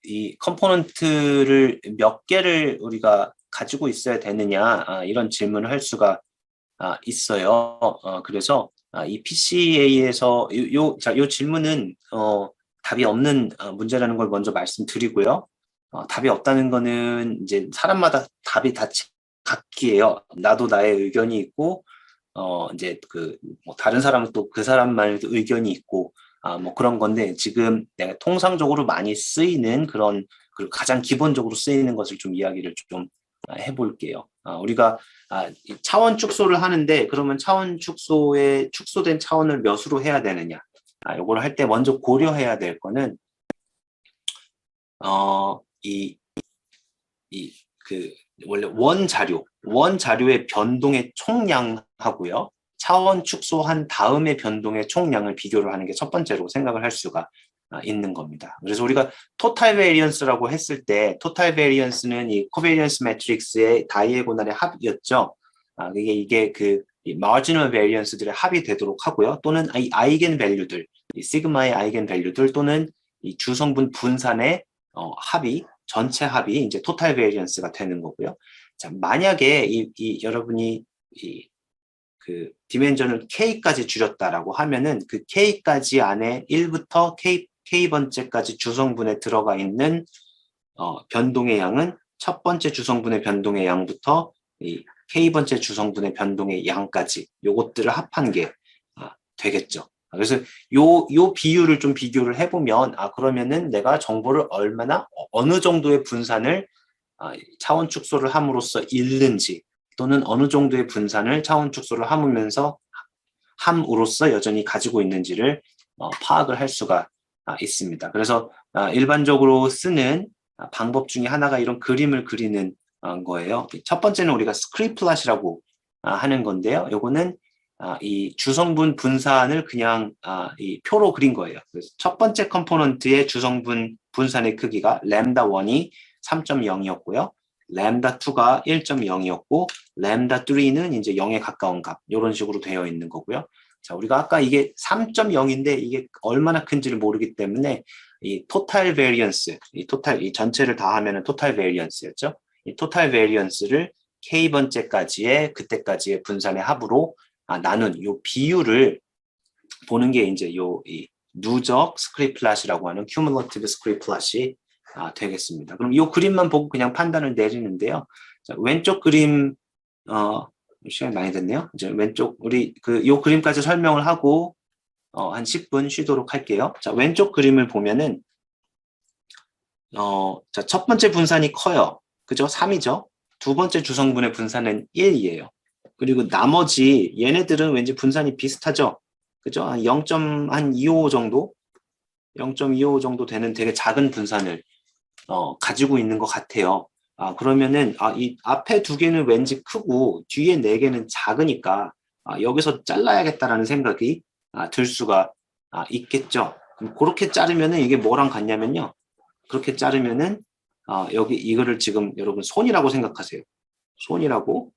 A: 이 컴포넌트를 몇 개를 우리가 가지고 있어야 되느냐, 이런 질문을 할 수가 있어요. 그래서 이 PCA에서 요 질문은 답이 없는 문제라는 걸 먼저 말씀드리고요. 답이 없다는 거는 이제 사람마다 답이 다 각기예요. 나도 나의 의견이 있고, 이제 뭐 다른 사람은 또 그 사람만의 의견이 있고, 뭐 그런 건데, 지금 내가 통상적으로 많이 쓰이는 그리고 가장 기본적으로 쓰이는 것을 좀 이야기를 좀 해볼게요. 우리가 이 차원 축소를 하는데, 그러면 차원 축소에 축소된 차원을 몇으로 해야 되느냐? 요걸 할 때 먼저 고려해야 될 거는, 원래 원 자료의 변동의 총량하고요. 차원 축소한 다음의 변동의 총량을 비교를 하는 게 첫 번째로 생각을 할 수가 있는 겁니다. 그래서 우리가 토탈 베리언스라고 했을 때 토탈 베리언스는 이 코베리언스 매트릭스의 다이애고널의 합이었죠. 이게 이 마지널 베리언스들의 합이 되도록 하고요. 또는 이 아이겐 밸류들, 이 시그마의 아이겐 밸류들 또는 이 주성분 분산의 합이 전체 합이 이제 토탈 베리언스가 되는 거고요. 자, 만약에 여러분이 디멘전을 k까지 줄였다라고 하면은 그 k까지 안에 1부터 k번째까지 주성분에 들어가 있는 변동의 양은 첫 번째 주성분의 변동의 양부터 이 k번째 주성분의 변동의 양까지 요것들을 합한 게 되겠죠. 그래서 요 비율을 좀 비교를 해보면 그러면은 내가 정보를 어느 정도의 분산을 차원 축소를 함으로써 잃는지 또는 어느 정도의 분산을 차원 축소를 함으로써 여전히 가지고 있는지를 파악을 할 수가 있습니다. 그래서 일반적으로 쓰는 방법 중에 하나가 이런 그림을 그리는 거예요. 첫 번째는 우리가 스크립플롯이라고 하는 건데요. 요거는 이 주성분 분산을 그냥 이 표로 그린 거예요. 그래서 첫 번째 컴포넌트의 주성분 분산의 크기가 램다1이 3.0이었고요. 램다2가 1.0이었고 램다3는 이제 0에 가까운 값 이런 식으로 되어 있는 거고요. 자, 우리가 아까 이게 3.0인데 이게 얼마나 큰지를 모르기 때문에 이 토탈 베리언스, 이 전체를 다 하면은 토탈 베리언스였죠. 이 토탈 베리언스를 k번째까지의 그때까지의 분산의 합으로 나눈 요 비율을 보는 게 이제 이 누적 스크립플롯이라고 하는 큐뮬러티브 스크립플롯이 되겠습니다. 그럼 이 그림만 보고 그냥 판단을 내리는데요. 자, 왼쪽 그림 시간이 많이 됐네요. 이제 왼쪽 우리 요 그림까지 설명을 하고 한 10분 쉬도록 할게요. 자, 왼쪽 그림을 보면은 자, 첫 번째 분산이 커요. 그죠? 3이죠. 두 번째 주성분의 분산은 1이에요. 그리고 나머지 얘네들은 왠지 분산이 비슷하죠. 그죠? 한 0.25 정도? 0.25 정도 되는 되게 작은 분산을 가지고 있는 것 같아요. 그러면은 이 앞에 두 개는 왠지 크고 뒤에 네 개는 작으니까 여기서 잘라야겠다라는 생각이 들 수가 있겠죠. 그럼 그렇게 자르면은 이게 뭐랑 같냐면요. 그렇게 자르면은 여기 이거를 지금 여러분 손이라고 생각하세요. 손이라고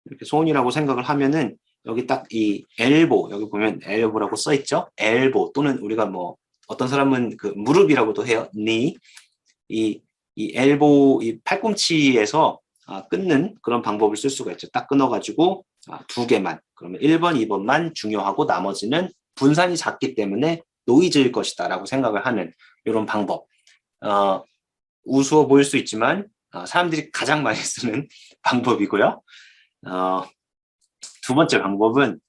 A: 이렇게 손이라고 생각을 하면은 여기 딱 이 엘보 여기 보면 엘보라고 써 있죠. 엘보 또는 우리가 뭐 어떤 사람은 그 무릎이라고도 해요. 니 이 엘보 이 팔꿈치에서 끊는 그런 방법을 쓸 수가 있죠. 딱 끊어가지고 두 개만 그러면 1번, 2번만 중요하고 나머지는 분산이 작기 때문에 노이즈일 것이다라고 생각을 하는 이런 방법. 우스워 보일 수 있지만 사람들이 가장 많이 쓰는 방법이고요. 두 번째 방법은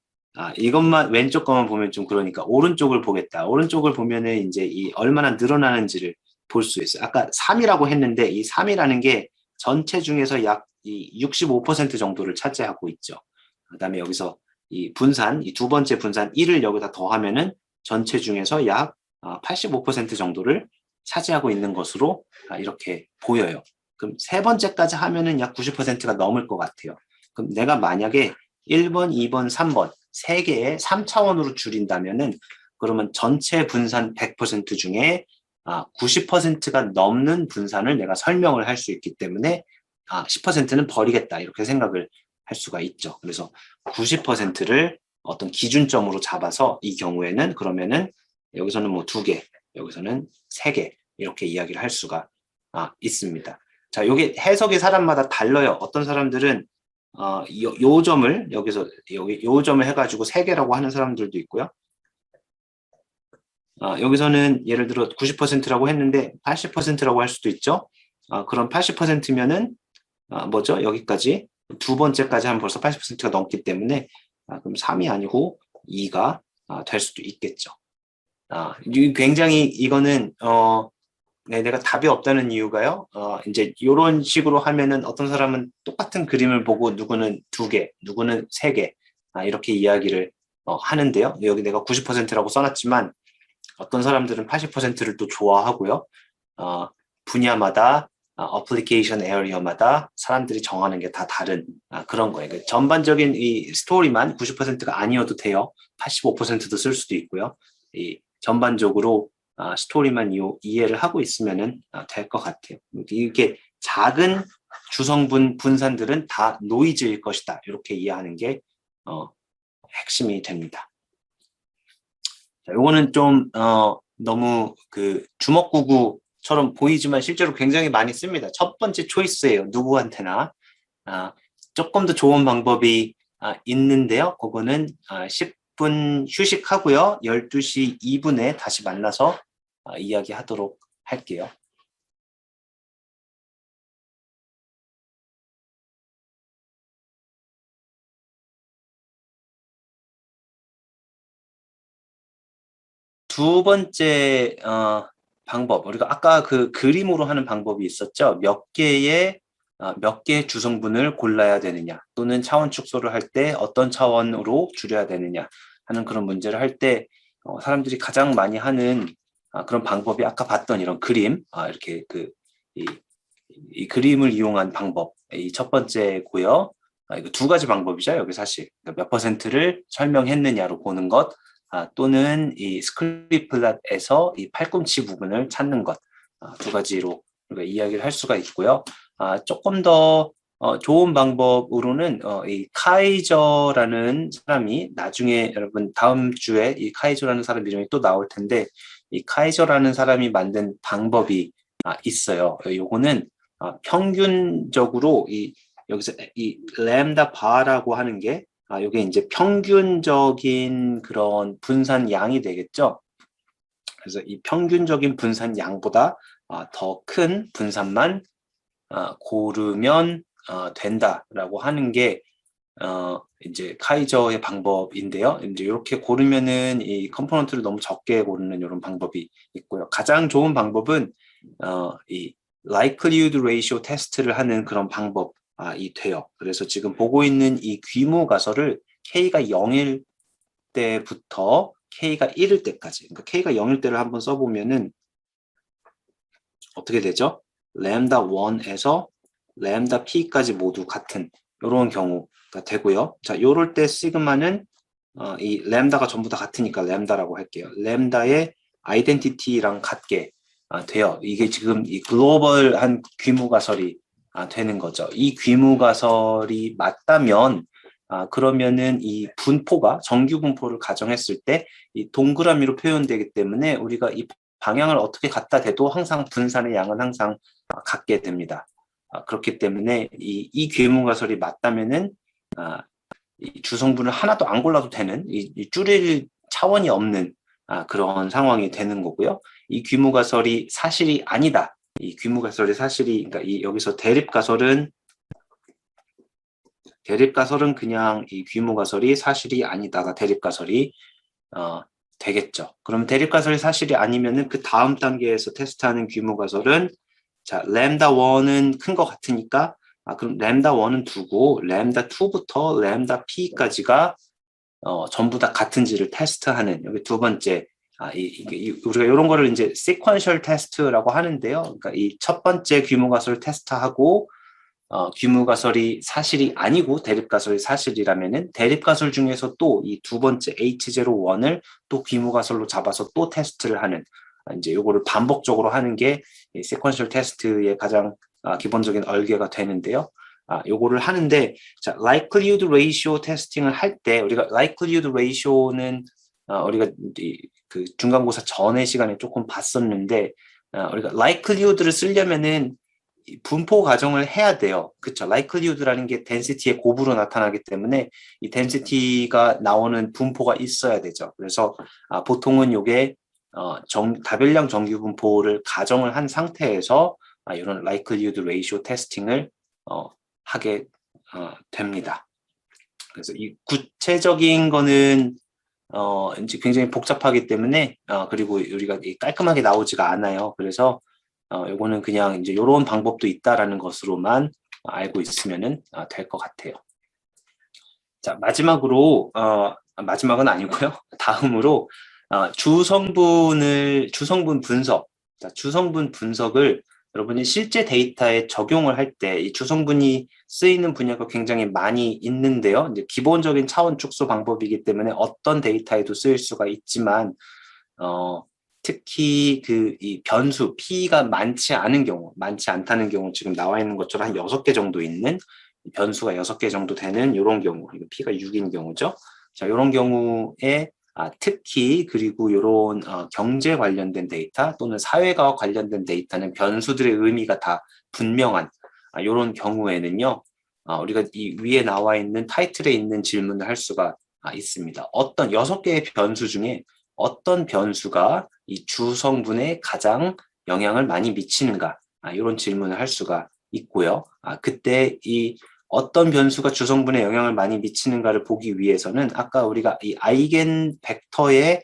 A: 이것만 왼쪽 것만 보면 좀 그러니까 오른쪽을 보겠다. 오른쪽을 보면은 이제 이 얼마나 늘어나는지를 볼 수 있어요. 아까 3이라고 했는데 이 3이라는 게 전체 중에서 약 65% 정도를 차지하고 있죠. 그다음에 여기서 이 분산, 이 두 번째 분산 1을 여기다 더하면은 전체 중에서 약 85% 정도를 차지하고 있는 것으로 이렇게 보여요. 그럼 세 번째까지 하면은 약 90%가 넘을 것 같아요. 그럼 내가 만약에 1번, 2번, 3번 세 개의 3차원으로 줄인다면은 그러면 전체 분산 100% 중에 90%가 넘는 분산을 내가 설명을 할 수 있기 때문에 10%는 버리겠다 이렇게 생각을 할 수가 있죠. 그래서 90%를 어떤 기준점으로 잡아서 이 경우에는 그러면은 여기서는 뭐 2개, 여기서는 3개 이렇게 이야기를 할 수가 있습니다. 자, 이게 해석이 사람마다 달라요. 어떤 사람들은 요 점을 여기서 요 점을 해가지고 3개라고 하는 사람들도 있고요. 여기서는 예를 들어 90%라고 했는데 80%라고 할 수도 있죠. 그럼 80%면은 뭐죠? 여기까지 두 번째까지 하면 벌써 80%가 넘기 때문에 그럼 3이 아니고 2가 될 수도 있겠죠. 굉장히 이거는 네, 내가 답이 없다는 이유가요. 이제 이런 식으로 하면은 어떤 사람은 똑같은 그림을 보고 누구는 2개, 누구는 3개 이렇게 이야기를 하는데요. 여기 내가 90%라고 써놨지만 어떤 사람들은 80%를 또 좋아하고요. 분야마다 어플리케이션 에어리어마다 사람들이 정하는 게 다 다른 그런 거예요. 그러니까 전반적인 이 스토리만 90%가 아니어도 돼요. 85%도 쓸 수도 있고요. 이 전반적으로 스토리만 이해를 하고 있으면은 될 것 같아요. 이게 작은 주성분 분산들은 다 노이즈일 것이다. 이렇게 이해하는 게 핵심이 됩니다. 자, 요거는 좀 너무 그 주먹구구처럼 보이지만 실제로 굉장히 많이 씁니다. 첫 번째 초이스예요. 누구한테나. 조금 더 좋은 방법이 있는데요. 그거는 10분 휴식하고요. 12시 2분에 다시 만나서 이야기하도록 할게요. 두 번째 방법, 우리가 아까 그 그림으로 하는 방법이 있었죠. 몇 개의 주성분을 골라야 되느냐, 또는 차원 축소를 할 때 어떤 차원으로 줄여야 되느냐 하는 그런 문제를 할 때 사람들이 가장 많이 하는 그런 방법이 아까 봤던 이런 그림, 이렇게 이 그림을 이용한 방법, 이 첫 번째고요. 이거 두 가지 방법이죠. 여기 사실 그러니까 몇 퍼센트를 설명했느냐로 보는 것, 또는 이 스크립플랫에서 이 팔꿈치 부분을 찾는 것, 두 가지로 우리가 이야기를 할 수가 있고요. 조금 더 좋은 방법으로는 이 카이저라는 사람이 나중에 여러분 다음 주에 이 카이저라는 사람 이름이 또 나올 텐데, 이 카이저라는 사람이 만든 방법이 있어요. 요거는 평균적으로 여기서 이 램다 바라고 하는 게 이게 이제 평균적인 그런 분산 양이 되겠죠. 그래서 이 평균적인 분산 양보다 더 큰 분산만 고르면 된다라고 하는 게 이제 카이저의 방법인데요. 이제 이렇게 고르면은 이 컴포넌트를 너무 적게 고르는 이런 방법이 있고요. 가장 좋은 방법은 이 likelihood ratio 테스트를 하는 그런 방법이 돼요. 그래서 지금 보고 있는 이 귀무 가설을 K가 0일 때부터 K가 1일 때까지, 그러니까 K가 0일 때를 한번 써보면은 어떻게 되죠? 램다 1에서 램다 P까지 모두 같은 이런 경우가 되고요. 자, 요럴 때 시그마는 이 램다가 전부 다 같으니까 램다라고 할게요. 램다의 아이덴티티랑 같게 돼요. 이게 지금 이 글로벌한 귀무가설이 되는 거죠. 이 귀무가설이 맞다면 그러면은 이 분포가 정규 분포를 가정했을 때 이 동그라미로 표현되기 때문에 우리가 이 방향을 어떻게 갖다 대도 항상 분산의 양은 항상 같게 됩니다. 그렇기 때문에 이 귀무가설이 맞다면은 이 주성분을 하나도 안 골라도 되는 이 줄일 차원이 없는 그런 상황이 되는 거고요. 이 귀무가설이 사실이 아니다. 이 귀무가설이 사실이, 그러니까 여기서 대립가설은 그냥 이 귀무가설이 사실이 아니다가 대립가설이 되겠죠. 그럼 대립가설이 사실이 아니면은 그 다음 단계에서 테스트하는 귀무가설은, 자, 램다 1은 큰 것 같으니까 그럼 램다 1은 두고 램다 2부터 램다 P까지가 전부 다 같은지를 테스트하는, 여기 두 번째, 우리가 이런 거를 이제 sequential 테스트라고 하는데요. 그러니까 이 첫 번째 귀무가설을 테스트하고 귀무가설이 사실이 아니고 대립가설이 사실이라면은 대립가설 중에서 또 이 두 번째 H01을 또 귀무가설로 잡아서 또 테스트를 하는, 이제 요거를 반복적으로 하는 게 이 sequential 테스트의 가장 기본적인 얼개가 되는데요. 요거를 하는데, 자, likelihood ratio 테스팅을 할 때 우리가 likelihood ratio는 우리가 그 중간고사 전의 시간에 조금 봤었는데, 우리가 likelihood를 쓰려면은 분포 가정을 해야 돼요. 그쵸? likelihood라는 게 density의 곱으로 나타나기 때문에 이 density가 나오는 분포가 있어야 되죠. 그래서 보통은 요게 다별량 정규 분포를 가정을 한 상태에서 이런 likelihood ratio 테스팅을 하게 됩니다. 그래서 이 구체적인 거는 이제 굉장히 복잡하기 때문에 그리고 우리가 깔끔하게 나오지가 않아요. 그래서 요거는 그냥 이제 요런 방법도 있다라는 것으로만 알고 있으면은 될 것 같아요. 자, 마지막으로 마지막은 아니고요. 다음으로 주성분 분석. 자, 주성분 분석을 여러분이 실제 데이터에 적용을 할 때 이 주성분이 쓰이는 분야가 굉장히 많이 있는데요. 이제 기본적인 차원 축소 방법이기 때문에 어떤 데이터에도 쓰일 수가 있지만 특히 이 변수 P가 많지 않다는 경우 지금 나와 있는 것처럼 한 6개 정도 있는 변수가 6개 정도 되는 이런 경우, P가 6인 경우죠. 자, 이런 경우에 특히 그리고 이런 경제 관련된 데이터 또는 사회과학 관련된 데이터는 변수들의 의미가 다 분명한 이런 경우에는요. 우리가 이 위에 나와 있는 타이틀에 있는 질문을 할 수가 있습니다. 어떤 6개의 변수 중에 어떤 변수가 이 주성분에 가장 영향을 많이 미치는가? 이런 질문을 할 수가 있고요. 그때 이 어떤 변수가 주성분에 영향을 많이 미치는가를 보기 위해서는 아까 우리가 이 아이겐 벡터의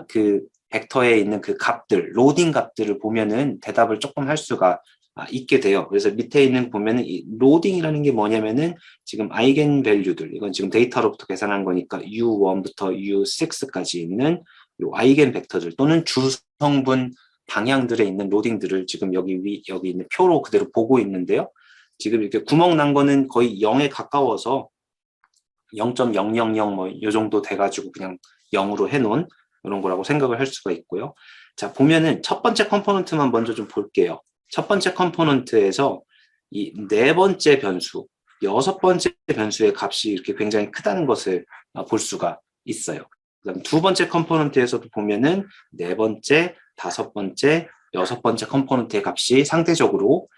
A: 그 벡터에 있는 그 값들, 로딩 값들을 보면은 대답을 조금 할 수가 있게 돼요. 그래서 밑에 있는 보면은 이 로딩이라는 게 뭐냐면은 지금 아이겐 밸류들, 이건 지금 데이터로부터 계산한 거니까 U1부터 U6까지 있는 요 아이겐 벡터들 또는 주성분 방향들에 있는 로딩들을 지금 여기 있는 표로 그대로 보고 있는데요. 지금 이렇게 구멍 난 거는 거의 0에 가까워서 0.000 뭐 이 정도 돼가지고 그냥 0으로 해놓은 이런 거라고 생각을 할 수가 있고요. 자, 보면은 첫 번째 컴포넌트만 먼저 좀 볼게요. 첫 번째 컴포넌트에서 이 네 번째 변수, 여섯 번째 변수의 값이 이렇게 굉장히 크다는 것을 볼 수가 있어요. 그다음 두 번째 컴포넌트에서도 보면은 네 번째, 다섯 번째, 여섯 번째 컴포넌트의 값이 상대적으로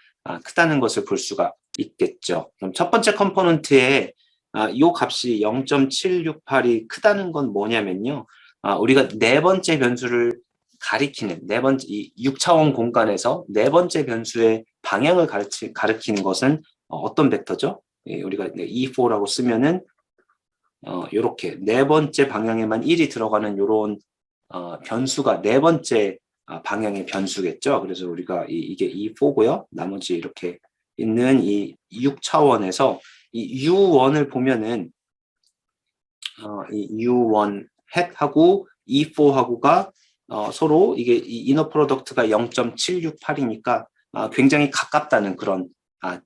A: 크다는 것을 볼 수가 있겠죠. 그럼 첫 번째 컴포넌트에 이 값이 0.768이 크다는 건 뭐냐면요. 우리가 네 번째 변수를 가리키는 이 6차원 공간에서 네 번째 변수의 방향을 가리키는 것은 어떤 벡터죠? 예, 우리가 E4라고 쓰면은 요렇게 네 번째 방향에만 1이 들어가는 요런 변수가 네 번째 방향의 변수겠죠. 그래서 우리가 이게 E4고요. 나머지 이렇게 있는 이 6차원에서 이 U1을 보면은 이 U1 햇하고 E4하고가 서로 이게 이 이너 프로덕트가 0.768이니까 굉장히 가깝다는 그런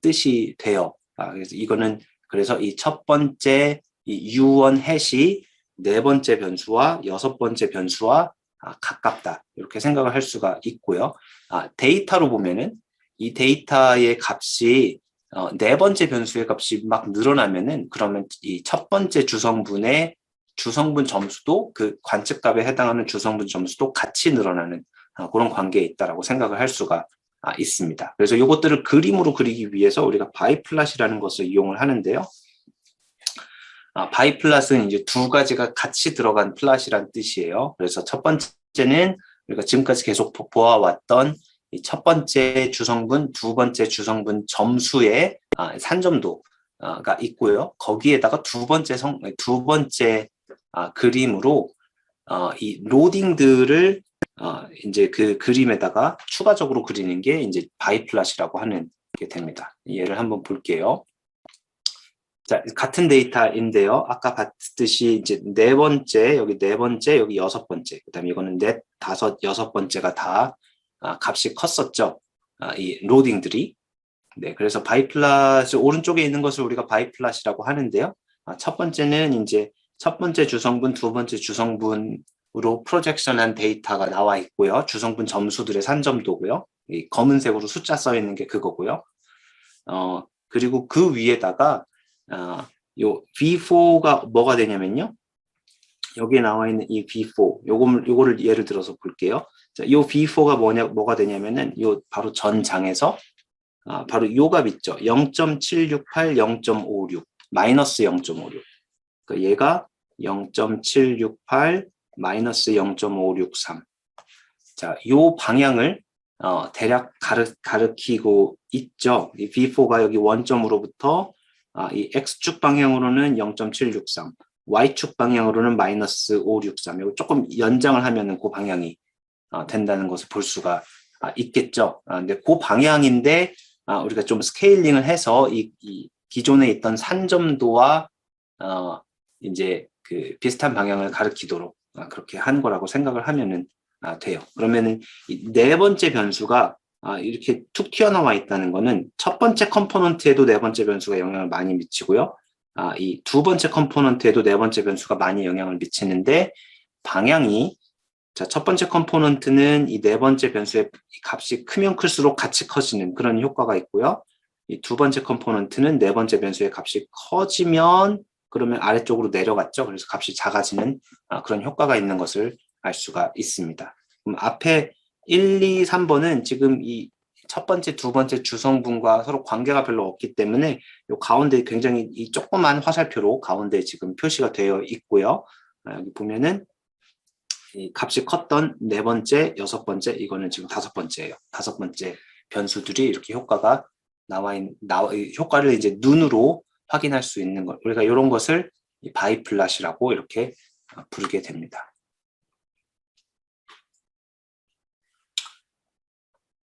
A: 뜻이 돼요. 그래서 이거는 그래서 이 첫 번째 이 U1 햇이 네 번째 변수와 여섯 번째 변수와 가깝다 이렇게 생각을 할 수가 있고요. 데이터로 보면은 이 데이터의 값이 네 번째 변수의 값이 막 늘어나면은 그러면 이 첫 번째 주성분의 주성분 점수도 그 관측값에 해당하는 주성분 점수도 같이 늘어나는 그런 관계에 있다라고 생각을 할 수가 있습니다. 그래서 이것들을 그림으로 그리기 위해서 우리가 바이플랫이라는 것을 이용을 하는데요. 바이플랫은 이제 두 가지가 같이 들어간 플랫이란 뜻이에요. 그래서 첫 번째는 우리가 지금까지 계속 보아왔던 이 첫 번째 주성분, 두 번째 주성분 점수의 산점도가 있고요. 거기에다가 두 번째 그림으로 이 로딩들을 이제 그 그림에다가 추가적으로 그리는 게 이제 바이플랫이라고 하는 게 됩니다. 예를 한번 볼게요. 자, 같은 데이터인데요. 아까 봤듯이 이제 네 번째, 여기 여섯 번째, 그다음에 이거는 넷, 다섯, 여섯 번째가 다 값이 컸었죠. 이 로딩들이. 네, 그래서 바이플랫 오른쪽에 있는 것을 우리가 바이플랫이라고 하는데요. 첫 번째는 이제 첫 번째 주성분, 두 번째 주성분으로 프로젝션한 데이터가 나와 있고요. 주성분 점수들의 산점도고요. 이 검은색으로 숫자 써 있는 게 그거고요. 그리고 그 위에다가 요 V4가 뭐가 되냐면요. 여기에 나와 있는 이 V4, 요거를 예를 들어서 볼게요. 자, 요 V4가 뭐가 되냐면은 요 바로 전 장에서 바로 요 값 있죠. 0.768, 0.56, 마이너스 0.56. 그러니까 얘가 0.768 마이너스 0.563. 자, 요 방향을 대략 가르치고 있죠. 이 V4가 여기 원점으로부터 이 X축 방향으로는 0.763, Y축 방향으로는 마이너스 563. 이거 조금 연장을 하면은 그 방향이 된다는 것을 볼 수가 있겠죠. 근데 그 방향인데 우리가 좀 스케일링을 해서 이 기존에 있던 산점도와 이제 그 비슷한 방향을 가리키도록 그렇게 한 거라고 생각을 하면은 돼요. 그러면은 이 네 번째 변수가 이렇게 툭 튀어나와 있다는 거는 첫 번째 컴포넌트에도 네 번째 변수가 영향을 많이 미치고요. 이 두 번째 컴포넌트에도 네 번째 변수가 많이 영향을 미치는데 방향이 자, 첫 번째 컴포넌트는 이 네 번째 변수의 값이 크면 클수록 같이 커지는 그런 효과가 있고요. 이 두 번째 컴포넌트는 네 번째 변수의 값이 커지면 그러면 아래쪽으로 내려갔죠. 그래서 값이 작아지는 그런 효과가 있는 것을 알 수가 있습니다. 그럼 앞에 1, 2, 3번은 지금 이 첫 번째, 두 번째 주성분과 서로 관계가 별로 없기 때문에 이 가운데 굉장히 이 조그만 화살표로 가운데 지금 표시가 되어 있고요. 여기 보면은 이 값이 컸던 네 번째, 여섯 번째, 이거는 지금 다섯 번째예요. 다섯 번째 변수들이 이렇게 효과가 효과를 이제 눈으로 확인할 수 있는 것. 우리가 이런 것을 바이플랫이라고 이렇게 부르게 됩니다.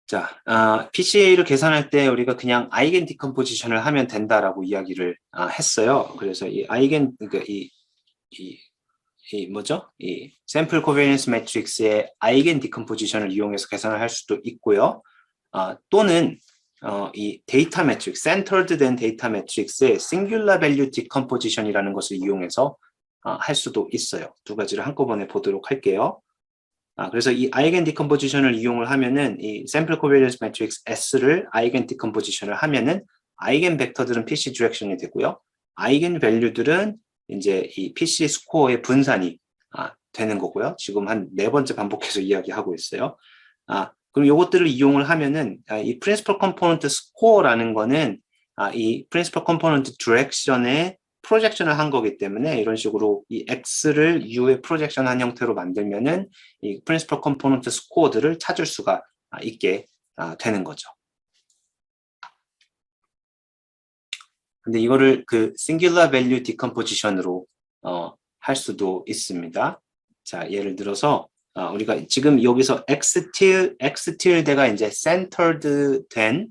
A: 자, PCA를 계산할 때 우리가 그냥 아이겐 디컴포지션을 하면 된다라고 이야기를 했어요. 그래서 이 아이겐, 그러니까 이 샘플 코베리언스 매트릭스의 아이겐 디컴포지션을 이용해서 계산을 할 수도 있고요. 또는 이 데이터 매트릭스, 센터드 된 데이터 매트릭스의 싱귤러 밸류 디컴포지션이라는 것을 이용해서 할 수도 있어요. 두 가지를 한꺼번에 보도록 할게요. 그래서 이 아이겐 디컴포지션을 이용을 하면은 이 샘플 코베리언스 매트릭스 S를 아이겐 디컴포지션을 하면은 아이겐 벡터들은 PC 디렉션이 되고요. 아이겐 밸류들은 이제 이 PC 스코어의 분산이 되는 거고요. 지금 한 네 번째 반복해서 이야기하고 있어요. 그럼 이것들을 이용을 하면은 이 프린시플 컴포넌트 스코어라는 거는 이 프린시플 컴포넌트 디렉션의 프로젝션을 한 거기 때문에 이런 식으로 이 X를 U의 프로젝션한 형태로 만들면은 이 프린시플 컴포넌트 스코어들을 찾을 수가 있게 되는 거죠. 근데 이거를 그 singular value decomposition으로 할 수도 있습니다. 자, 예를 들어서 우리가 지금 여기서 X tilde가 이제 centered 된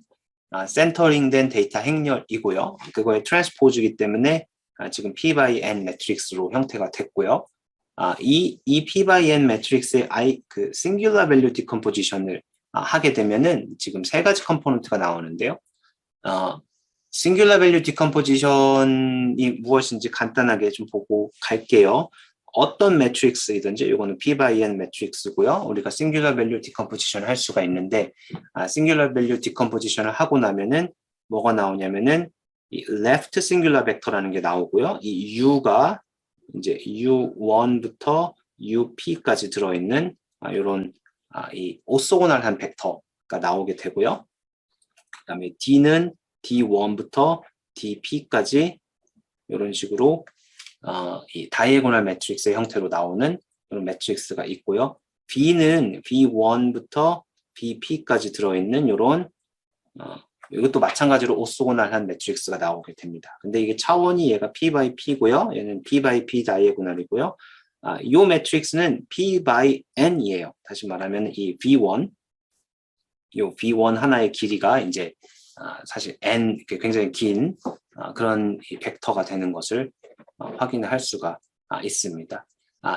A: 센터링 된 데이터 행렬이고요. 그거의 트랜스포즈이기 때문에 지금 P by N 매트릭스로 형태가 됐고요. 이 P by N 매트릭스의 그 singular value decomposition을 하게 되면은 지금 세 가지 컴포넌트가 나오는데요. 싱귤러 밸류 디컴포지션이 무엇인지 간단하게 좀 보고 갈게요. 어떤 매트릭스이든지 이거는 P by N 매트릭스고요. 우리가 싱귤러 밸류 디컴포지션을 할 수가 있는데 싱귤러 밸류 디컴포지션을 하고 나면은 뭐가 나오냐면은 이 left singular vector라는 게 나오고요. 이 U가 이제 U1부터 UP까지 들어있는 이런 이 오소고널한 벡터가 나오게 되고요. 그다음에 D는 D1부터 DP까지 이런 식으로 이 다이애고널 매트릭스의 형태로 나오는 이런 매트릭스가 있고요. B는 B1부터 BP까지 들어있는 이런 이것도 마찬가지로 오소고널한 매트릭스가 나오게 됩니다. 근데 이게 차원이 얘가 P by P고요. 얘는 P by P 다이애고널이고요. 이 매트릭스는 P by N이에요. 다시 말하면 이 V1, 이 V1 하나의 길이가 이제 사실 N 굉장히 긴 그런 벡터가 되는 것을 확인할 수가 있습니다.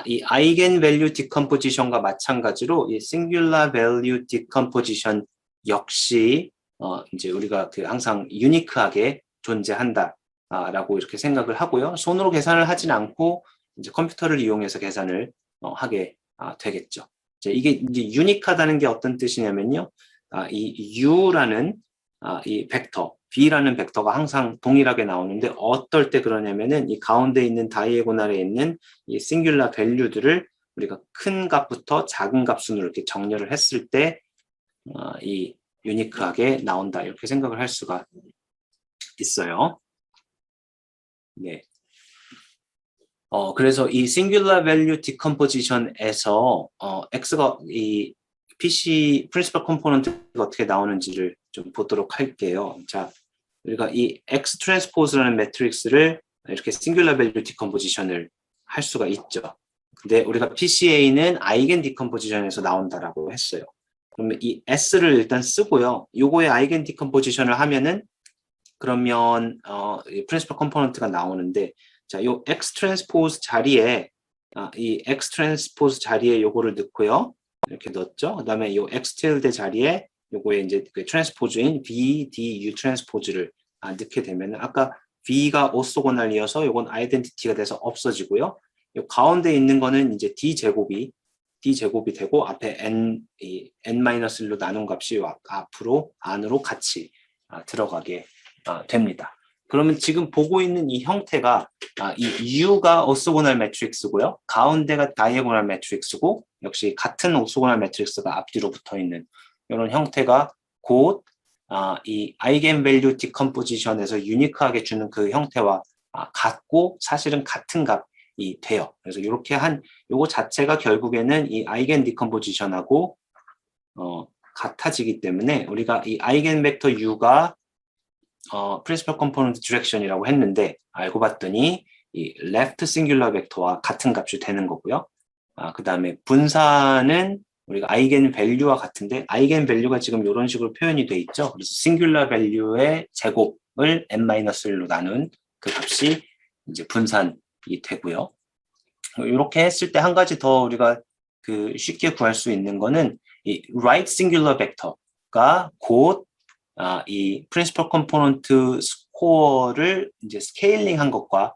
A: 이 아이겐 밸류 디컴포지션과 마찬가지로 이 singular value decomposition 역시 이제 우리가 그 항상 유니크하게 존재한다라고 이렇게 생각을 하고요. 손으로 계산을 하진 않고 이제 컴퓨터를 이용해서 계산을 하게 되겠죠. 이게 이제 유니크하다는 게 어떤 뜻이냐면요. 이 U라는 이 벡터, V라는 벡터가 항상 동일하게 나오는데 어떨 때 그러냐면은 이 가운데 있는 다이애고널에 있는 이 싱귤라 밸류들을 우리가 큰 값부터 작은 값순으로 이렇게 정렬을 했을 때 이 유니크하게 나온다 이렇게 생각을 할 수가 있어요. 네. 그래서 이 singular value decomposition에서 x가 이 PC principal component가 어떻게 나오는지를 좀 보도록 할게요. 자, 우리가 이 x transpose라는 매트릭스를 이렇게 singular value decomposition을 할 수가 있죠. 근데 우리가 PCA는 eigen decomposition에서 나온다라고 했어요. 그러면 이 S를 일단 쓰고요. 요거의 eigen decomposition을 하면은 그러면 이 principal component가 나오는데 자, 요 x transpose 자리에 이 x transpose 자리에 요거를 넣고요. 이렇게 넣었죠. 그다음에 요 x tilde 자리에 요거에 이제 그 transpose인 v, d, u transpose를 넣게 되면 아까 v가 오소고널이어서 요건 아이덴티티가 돼서 없어지고요. 요 가운데 있는 거는 이제 d 제곱이 되고 앞에 n-1로 나눈 값이 앞으로 안으로 같이 들어가게 됩니다. 그러면 지금 보고 있는 이 형태가 이 U가 오소고널 매트릭스고요. 가운데가 다이애고널 매트릭스고 역시 같은 오소고널 매트릭스가 앞뒤로 붙어 있는 이런 형태가 곧 이 아이겐밸류 디컴포지션에서 유니크하게 주는 그 형태와 같고 사실은 같은 값이 돼요. 그래서 이렇게 요거 자체가 결국에는 이 아이겐 디컴포지션하고 같아지기 때문에 우리가 이 아이겐 벡터 U가 principal component direction이라고 했는데 알고 봤더니 이 left singular 벡터와 같은 값이 되는 거고요. 그 다음에 분산은 우리가 아이겐 밸류와 같은데 아이겐 밸류가 지금 이런 식으로 표현이 돼 있죠. 그래서 singular 밸류의 제곱을 n-1로 나눈 그 값이 이제 분산이 되고요. 이렇게 했을 때 한 가지 더 우리가 그 쉽게 구할 수 있는 거는 이 right singular 벡터가 곧 이 principal component score를 이제 스케일링한 것과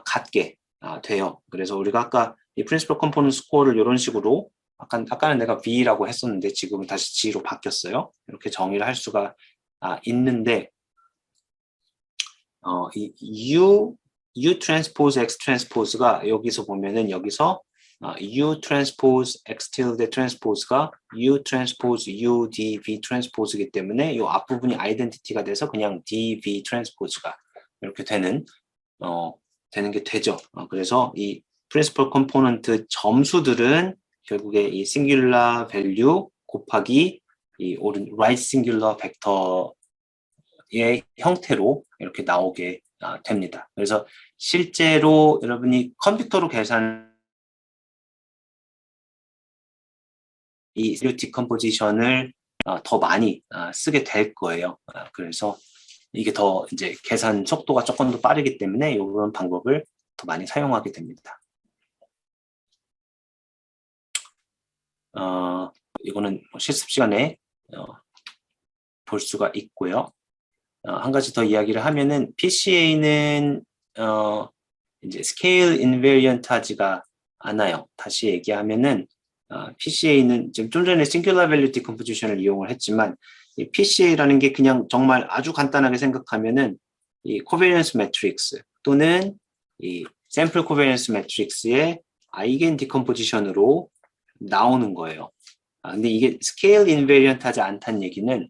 A: 같게 돼요. 그래서 우리가 아까 이 principal component score를 이런 식으로 아까는 내가 B라고 했었는데 지금은 다시 G로 바뀌었어요. 이렇게 정의를 할 수가 있는데 이 U transpose X transpose가 여기서 보면은 여기서 U transpose X tilde transpose가 U transpose U D V transpose이기 때문에 이 앞부분이 아이덴티티가 돼서 그냥 D V transpose가 이렇게 되는 게 되죠. 그래서 이 principal component 점수들은 결국에 이 singular value 곱하기 이 right singular 벡터의 형태로 이렇게 나오게 됩니다. 그래서 실제로 여러분이 컴퓨터로 계산 이 디컴포지션을 더 많이 쓰게 될 거예요. 그래서 이게 더 이제 계산 속도가 조금 더 빠르기 때문에 이런 방법을 더 많이 사용하게 됩니다. 이거는 실습 시간에 볼 수가 있고요. 한 가지 더 이야기를 하면은 PCA는 이제 스케일 인베리언트하지가 않아요. 다시 얘기하면은 PCA는 지금 좀 전에 싱귤러 밸류 디컴포지션을 이용을 했지만 이 PCA라는 게 그냥 정말 아주 간단하게 생각하면은 이 코베리언스 매트릭스 또는 이 샘플 코베리언스 매트릭스의 아이겐 디컴포지션으로 나오는 거예요. 근데 이게 스케일 인베리언트하지 않다는 얘기는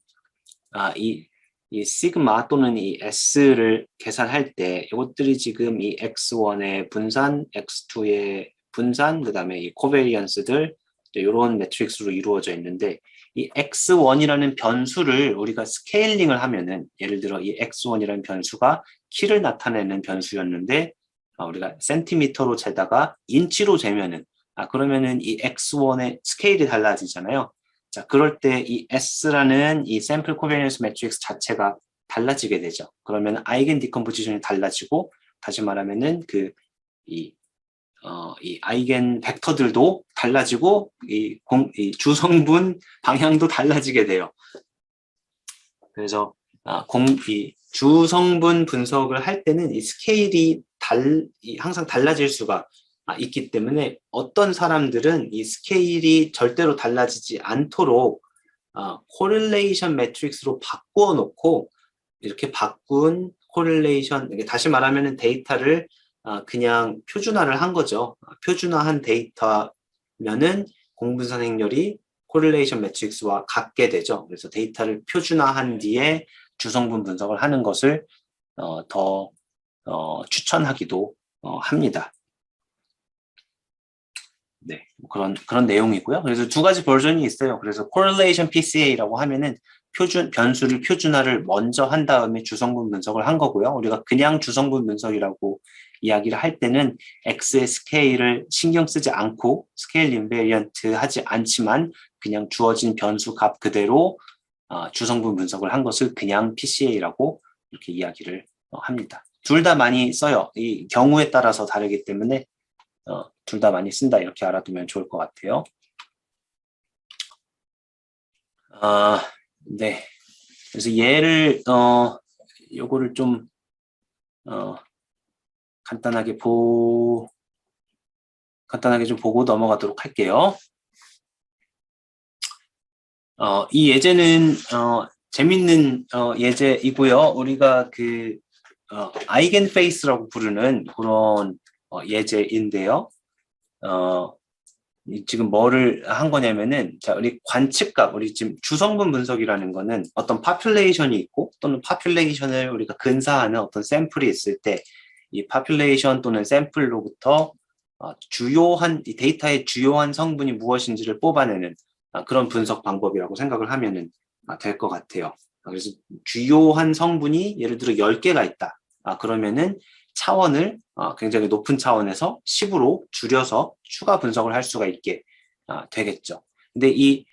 A: 이 시그마 또는 이 S를 계산할 때 이것들이 지금 이 X1의 분산, X2의 분산, 그 다음에 이 코베리언스들 이런 매트릭스로 이루어져 있는데 이 X1이라는 변수를 우리가 스케일링을 하면은 예를 들어 이 X1이라는 변수가 키를 나타내는 변수였는데 우리가 센티미터로 재다가 인치로 재면은 그러면은 이 X1의 스케일이 달라지잖아요. 자, 그럴 때 이 S라는 이 샘플 코베리언스 매트릭스 자체가 달라지게 되죠. 그러면 아이겐 디컴포지션이 달라지고 다시 말하면은 이 아이겐 벡터들도 달라지고 이 주성분 방향도 달라지게 돼요. 그래서 이 주성분 분석을 할 때는 이 스케일이 항상 달라질 수가 있기 때문에 어떤 사람들은 이 스케일이 절대로 달라지지 않도록 코릴레이션 매트릭스로 바꾸어 놓고 이렇게 바꾼 코릴레이션, 다시 말하면 데이터를 그냥 표준화를 한 거죠. 표준화한 데이터면은 공분산 행렬이 코릴레이션 매트릭스와 같게 되죠. 그래서 데이터를 표준화한 뒤에 주성분 분석을 하는 것을 더 추천하기도 합니다. 네, 그런 내용이고요. 그래서 두 가지 버전이 있어요. 그래서 correlation PCA라고 하면은 변수를 표준화를 먼저 한 다음에 주성분 분석을 한 거고요. 우리가 그냥 주성분 분석이라고 이야기를 할 때는 X의 스케일을 신경 쓰지 않고 스케일 인베리언트 하지 않지만 그냥 주어진 변수 값 그대로 주성분 분석을 한 것을 그냥 PCA라고 이렇게 이야기를 합니다. 둘 다 많이 써요. 이 경우에 따라서 다르기 때문에 둘 다 많이 쓴다 이렇게 알아두면 좋을 것 같아요. 네. 그래서 얘를 요거를 좀 간단하게 좀 보고 넘어가도록 할게요. 이 예제는 재밌는 예제이고요. 우리가 그 아이겐페이스라고 부르는 그런 예제인데요. 지금 뭐를 한 거냐면은, 자, 우리 관측값, 우리 지금 주성분 분석이라는 거는 어떤 파퓰레이션이 있고, 또는 파퓰레이션을 우리가 근사하는 어떤 샘플이 있을 때, 이 파퓰레이션 또는 샘플로부터 이 데이터의 주요한 성분이 무엇인지를 뽑아내는 그런 분석 방법이라고 생각을 하면은 될 것 같아요. 그래서 주요한 성분이 예를 들어 10개가 있다. 그러면은 차원을 굉장히 높은 차원에서 10으로 줄여서 추가 분석을 할 수가 있게 되겠죠. 근데 이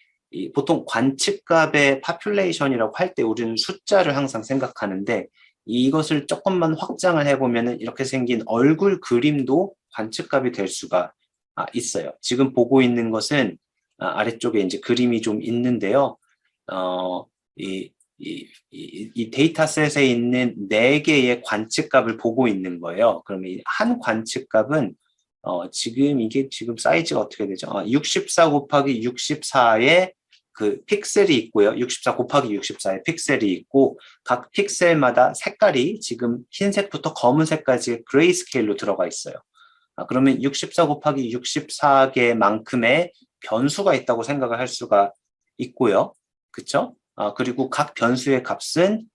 A: 보통 관측값의 파퓰레이션이라고 할 때 우리는 숫자를 항상 생각하는데 이것을 조금만 확장을 해보면은 이렇게 생긴 얼굴 그림도 관측값이 될 수가 있어요. 지금 보고 있는 것은 아래쪽에 이제 그림이 좀 있는데요. 이 데이터셋에 있는 4개의 관측값을 보고 있는 거예요. 그러면 한 관측값은 지금 이게 지금 사이즈가 어떻게 되죠? 64 곱하기 64의 그 픽셀이 있고요. 64 곱하기 64의 픽셀이 있고 각 픽셀마다 색깔이 지금 흰색부터 검은색까지 그레이 스케일로 들어가 있어요. 그러면 64 곱하기 64개만큼의 변수가 있다고 생각을 할 수가 있고요. 그렇죠? 그리고 각 변수의 값은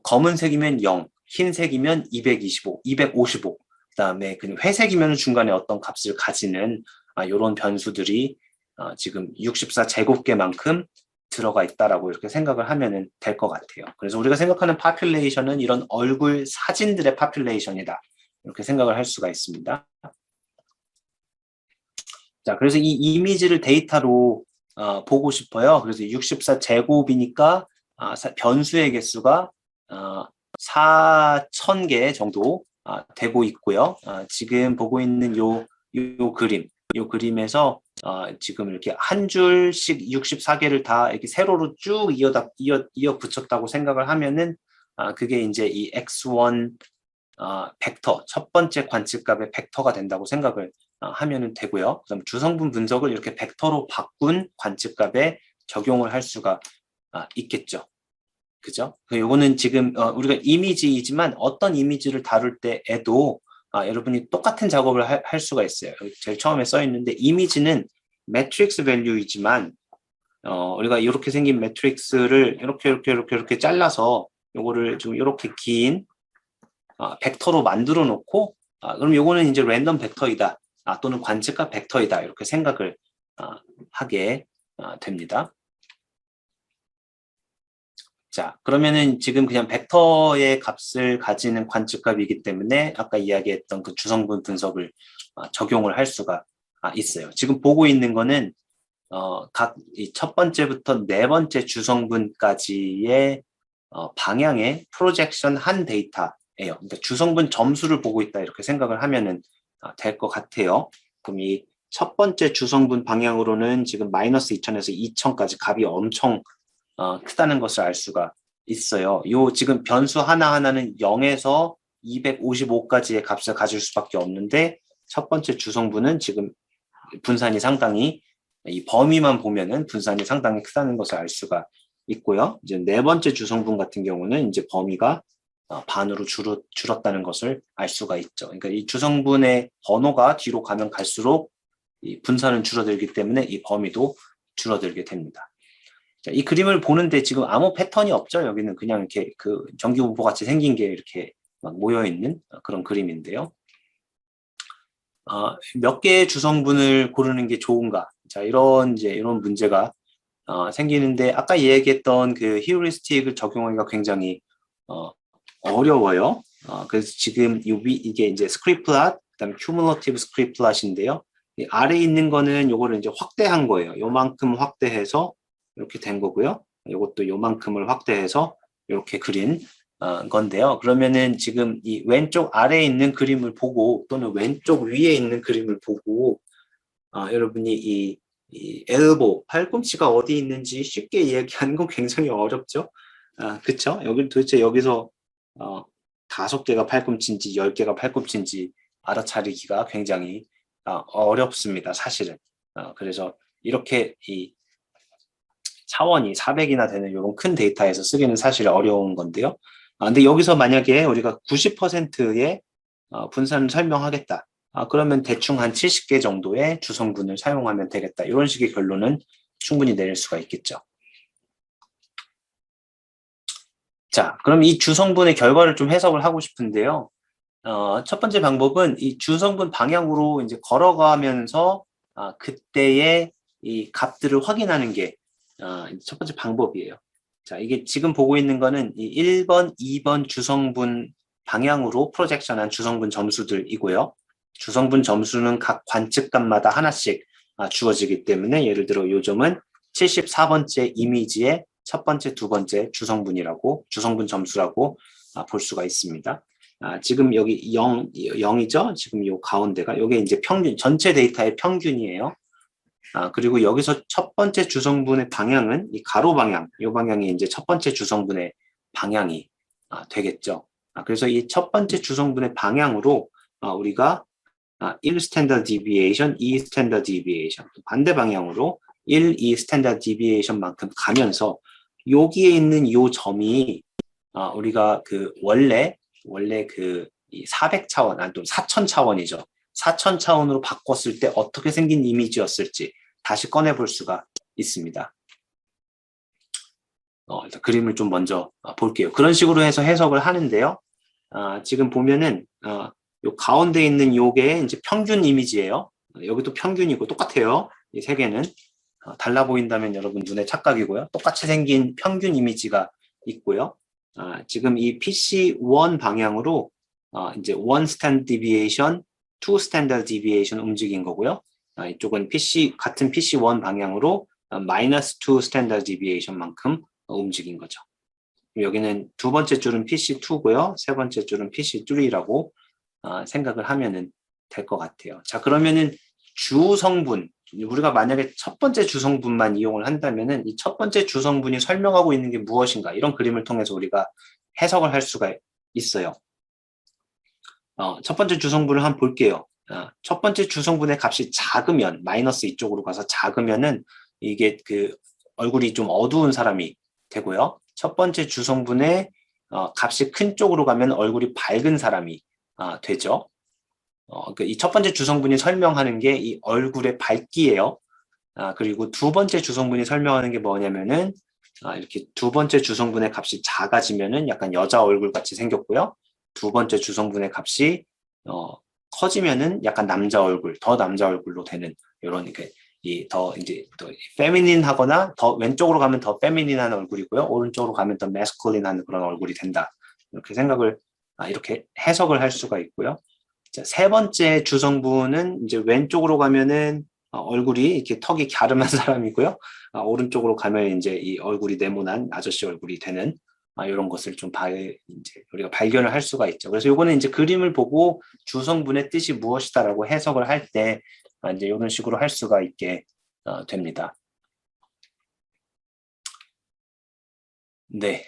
A: 검은색이면 0, 흰색이면 225, 255, 그다음에 회색이면 중간에 어떤 값을 가지는 이런 변수들이 지금 64 제곱개만큼 들어가 있다라고 이렇게 생각을 하면 될 것 같아요. 그래서 우리가 생각하는 파퓰레이션은 이런 얼굴 사진들의 파퓰레이션이다. 이렇게 생각을 할 수가 있습니다. 자, 그래서 이 이미지를 데이터로 보고 싶어요. 그래서 64 제곱이니까 변수의 개수가 4,000개 정도 되고 있고요. 지금 보고 있는 요 그림에서 지금 이렇게 한 줄씩 64개를 다 이렇게 세로로 쭉 이어 붙였다고 생각을 하면은 그게 이제 이 x1 벡터, 첫 번째 관측값의 벡터가 된다고 생각을 하면 되고요. 그럼 주성분 분석을 이렇게 벡터로 바꾼 관측값에 적용을 할 수가 있겠죠. 그죠? 요거는 지금 우리가 이미지이지만 어떤 이미지를 다룰 때에도 여러분이 똑같은 작업을 할 수가 있어요. 제일 처음에 써 있는데 이미지는 매트릭스 밸류이지만 우리가 이렇게 생긴 매트릭스를 이렇게 잘라서 요거를 좀 이렇게 긴 벡터로 만들어 놓고 그럼 요거는 이제 랜덤 벡터이다. 또는 관측값 벡터이다. 이렇게 생각을 하게 됩니다. 자, 그러면은 지금 그냥 벡터의 값을 가지는 관측값이기 때문에 아까 이야기했던 그 주성분 분석을 적용을 할 수가 있어요. 지금 보고 있는 거는 각 첫 번째부터 네 번째 주성분까지의 방향의 프로젝션 한 데이터예요. 그러니까 주성분 점수를 보고 있다 이렇게 생각을 하면은 될 것 같아요. 그럼 이 첫 번째 주성분 방향으로는 지금 마이너스 2000에서 2000까지 값이 엄청 크다는 것을 알 수가 있어요. 요 지금 변수 하나하나는 0에서 255까지의 값을 가질 수밖에 없는데 첫 번째 주성분은 지금 분산이 상당히 이 범위만 보면은 분산이 상당히 크다는 것을 알 수가 있고요. 이제 네 번째 주성분 같은 경우는 이제 범위가 반으로 줄었다는 것을 알 수가 있죠. 그러니까 이 주성분의 번호가 뒤로 가면 갈수록 이 분산은 줄어들기 때문에 이 범위도 줄어들게 됩니다. 자, 이 그림을 보는데 지금 아무 패턴이 없죠. 여기는 그냥 이렇게 그 전기분포 같이 생긴 게 이렇게 막 모여 있는 그런 그림인데요. 몇 개의 주성분을 고르는 게 좋은가? 자, 이런 문제가 생기는데 아까 얘기했던 그 히우리스틱을 적용하기가 굉장히 어려워요. 그래서 지금 이게 이제 스크립 플랫, 그다음에 큐뮬러티브 스크립 플랫인데요. 아래에 있는 거는 요거를 이제 확대한 거예요. 요만큼 확대해서 이렇게 된 거고요. 요것도 요만큼을 확대해서 이렇게 그린 건데요. 그러면은 지금 이 왼쪽 아래에 있는 그림을 보고 또는 왼쪽 위에 있는 그림을 보고 여러분이 이 엘보, 팔꿈치가 어디 있는지 쉽게 이야기하는 건 굉장히 어렵죠. 그쵸? 도대체 여기서 5개가 팔꿈치인지 10개가 팔꿈치인지 알아차리기가 굉장히 어렵습니다. 사실은. 그래서 이렇게 이 차원이 400이나 되는 이런 큰 데이터에서 쓰기는 사실 어려운 건데요. 근데 여기서 만약에 우리가 90%의 분산을 설명하겠다. 그러면 대충 한 70개 정도의 주성분을 사용하면 되겠다. 이런 식의 결론은 충분히 내릴 수가 있겠죠. 자, 그럼 이 주성분의 결과를 좀 해석을 하고 싶은데요. 첫 번째 방법은 이 주성분 방향으로 이제 걸어가면서 그때의 이 값들을 확인하는 게 첫 번째 방법이에요. 자, 이게 지금 보고 있는 거는 이 1번, 2번 주성분 방향으로 프로젝션한 주성분 점수들이고요. 주성분 점수는 각 관측값마다 하나씩 주어지기 때문에 예를 들어 요점은 74번째 이미지의 첫 번째, 두 번째 주성분 점수라고 볼 수가 있습니다. 지금 여기 0이죠? 지금 요 가운데가 요게 이제 평균, 전체 데이터의 평균이에요. 그리고 여기서 첫 번째 주성분의 방향은 이 가로 방향, 이 방향이 이제 첫 번째 주성분의 방향이 되겠죠. 그래서 이 첫 번째 주성분의 방향으로 우리가 1 스탠더드 디비에이션, 2 스탠더드 디비에이션, 반대 방향으로 1, 2 스탠더드 디비에이션만큼 가면서 여기에 있는 요 점이 우리가 그 원래 그 400차원, 또 4000차원이죠. 4000차원으로 바꿨을 때 어떻게 생긴 이미지였을지 다시 꺼내볼 수가 있습니다. 일단 그림을 좀 먼저 볼게요. 그런 식으로 해서 해석을 하는데요. 지금 보면은 요 가운데 있는 요게 이제 평균 이미지예요. 여기도 평균이고 똑같아요. 이 세 개는 달라 보인다면 여러분 눈에 착각이고요. 똑같이 생긴 평균 이미지가 있고요. 지금 이 PC1 방향으로 이제 1 standard deviation, 2 standard deviation 움직인 거고요. 이쪽은 같은 PC1 방향으로 -2 standard deviation만큼 움직인 거죠. 여기는 두 번째 줄은 PC2고요. 세 번째 줄은 PC3라고 생각을 하면은 될 것 같아요. 자, 그러면은 주성분, 우리가 만약에 첫 번째 주성분만 이용을 한다면은 이 첫 번째 주성분이 설명하고 있는 게 무엇인가 이런 그림을 통해서 우리가 해석을 할 수가 있어요. 첫 번째 주성분을 한번 볼게요. 첫 번째 주성분의 값이 작으면 마이너스 이쪽으로 가서 작으면은 이게 그 얼굴이 좀 어두운 사람이 되고요. 첫 번째 주성분의 값이 큰 쪽으로 가면 얼굴이 밝은 사람이 되죠. 이 첫 번째 주성분이 설명하는 게 이 얼굴의 밝기예요. 그리고 두 번째 주성분이 설명하는 게 뭐냐면은 이렇게 두 번째 주성분의 값이 작아지면은 약간 여자 얼굴 같이 생겼고요. 두 번째 주성분의 값이 커지면은 약간 남자 얼굴, 더 남자 얼굴로 되는 이런 더 이제 더 페미닌하거나 더 왼쪽으로 가면 더 페미닌한 얼굴이고요. 오른쪽으로 가면 더 매스쿨린한 그런 얼굴이 된다. 이렇게 생각을 이렇게 해석을 할 수가 있고요. 자, 세 번째 주성분은 이제 왼쪽으로 가면은 얼굴이 이렇게 턱이 갸름한 사람이고요. 오른쪽으로 가면 이제 이 얼굴이 네모난 아저씨 얼굴이 되는 이런 것을 좀 이제 우리가 발견을 할 수가 있죠. 그래서 요거는 이제 그림을 보고 주성분의 뜻이 무엇이다라고 해석을 할 때 이제 이런 식으로 할 수가 있게 됩니다. 네.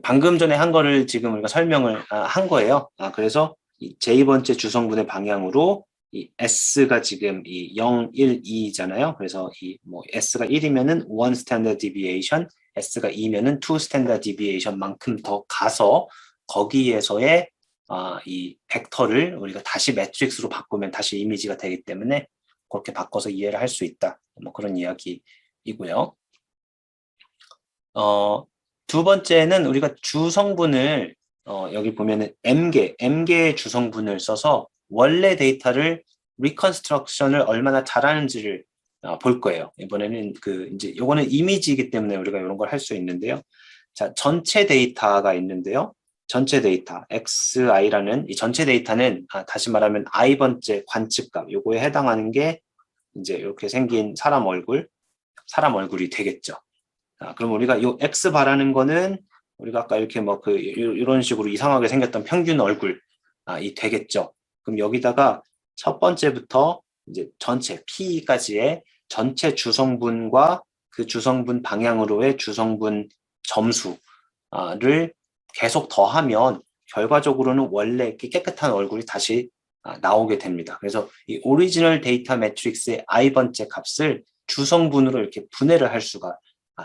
A: 방금 전에 한 거를 지금 우리가 설명을 한 거예요. 그래서 제2번째 주성분의 방향으로 이 S가 지금 이 0, 1, 2잖아요. 그래서 이 뭐 S가 1이면은 1 standard deviation, S가 2면은 2 standard deviation만큼 더 가서 거기에서의 이 벡터를 우리가 다시 매트릭스로 바꾸면 다시 이미지가 되기 때문에 그렇게 바꿔서 이해를 할 수 있다. 뭐 그런 이야기이고요. 두 번째는 우리가 주성분을 여기 보면은 M개의 주성분을 써서 원래 데이터를 리컨스트럭션을 얼마나 잘하는지를 볼 거예요. 이번에는 이제 요거는 이미지이기 때문에 우리가 이런 걸 할 수 있는데요. 자, 전체 데이터가 있는데요. 전체 데이터 XI라는 이 전체 데이터는 다시 말하면 i번째 관측값 요거에 해당하는 게 이제 이렇게 생긴 사람 얼굴이 되겠죠. 그럼 우리가 요 X 바라는 거는 우리가 아까 이렇게 뭐 이런 식으로 이상하게 생겼던 평균 얼굴 이 되겠죠. 그럼 여기다가 첫 번째부터 이제 전체 P까지의 전체 주성분과 그 주성분 방향으로의 주성분 점수를 계속 더하면 결과적으로는 원래 깨끗한 얼굴이 다시 나오게 됩니다. 그래서 이 오리지널 데이터 매트릭스의 i번째 값을 주성분으로 이렇게 분해를 할 수가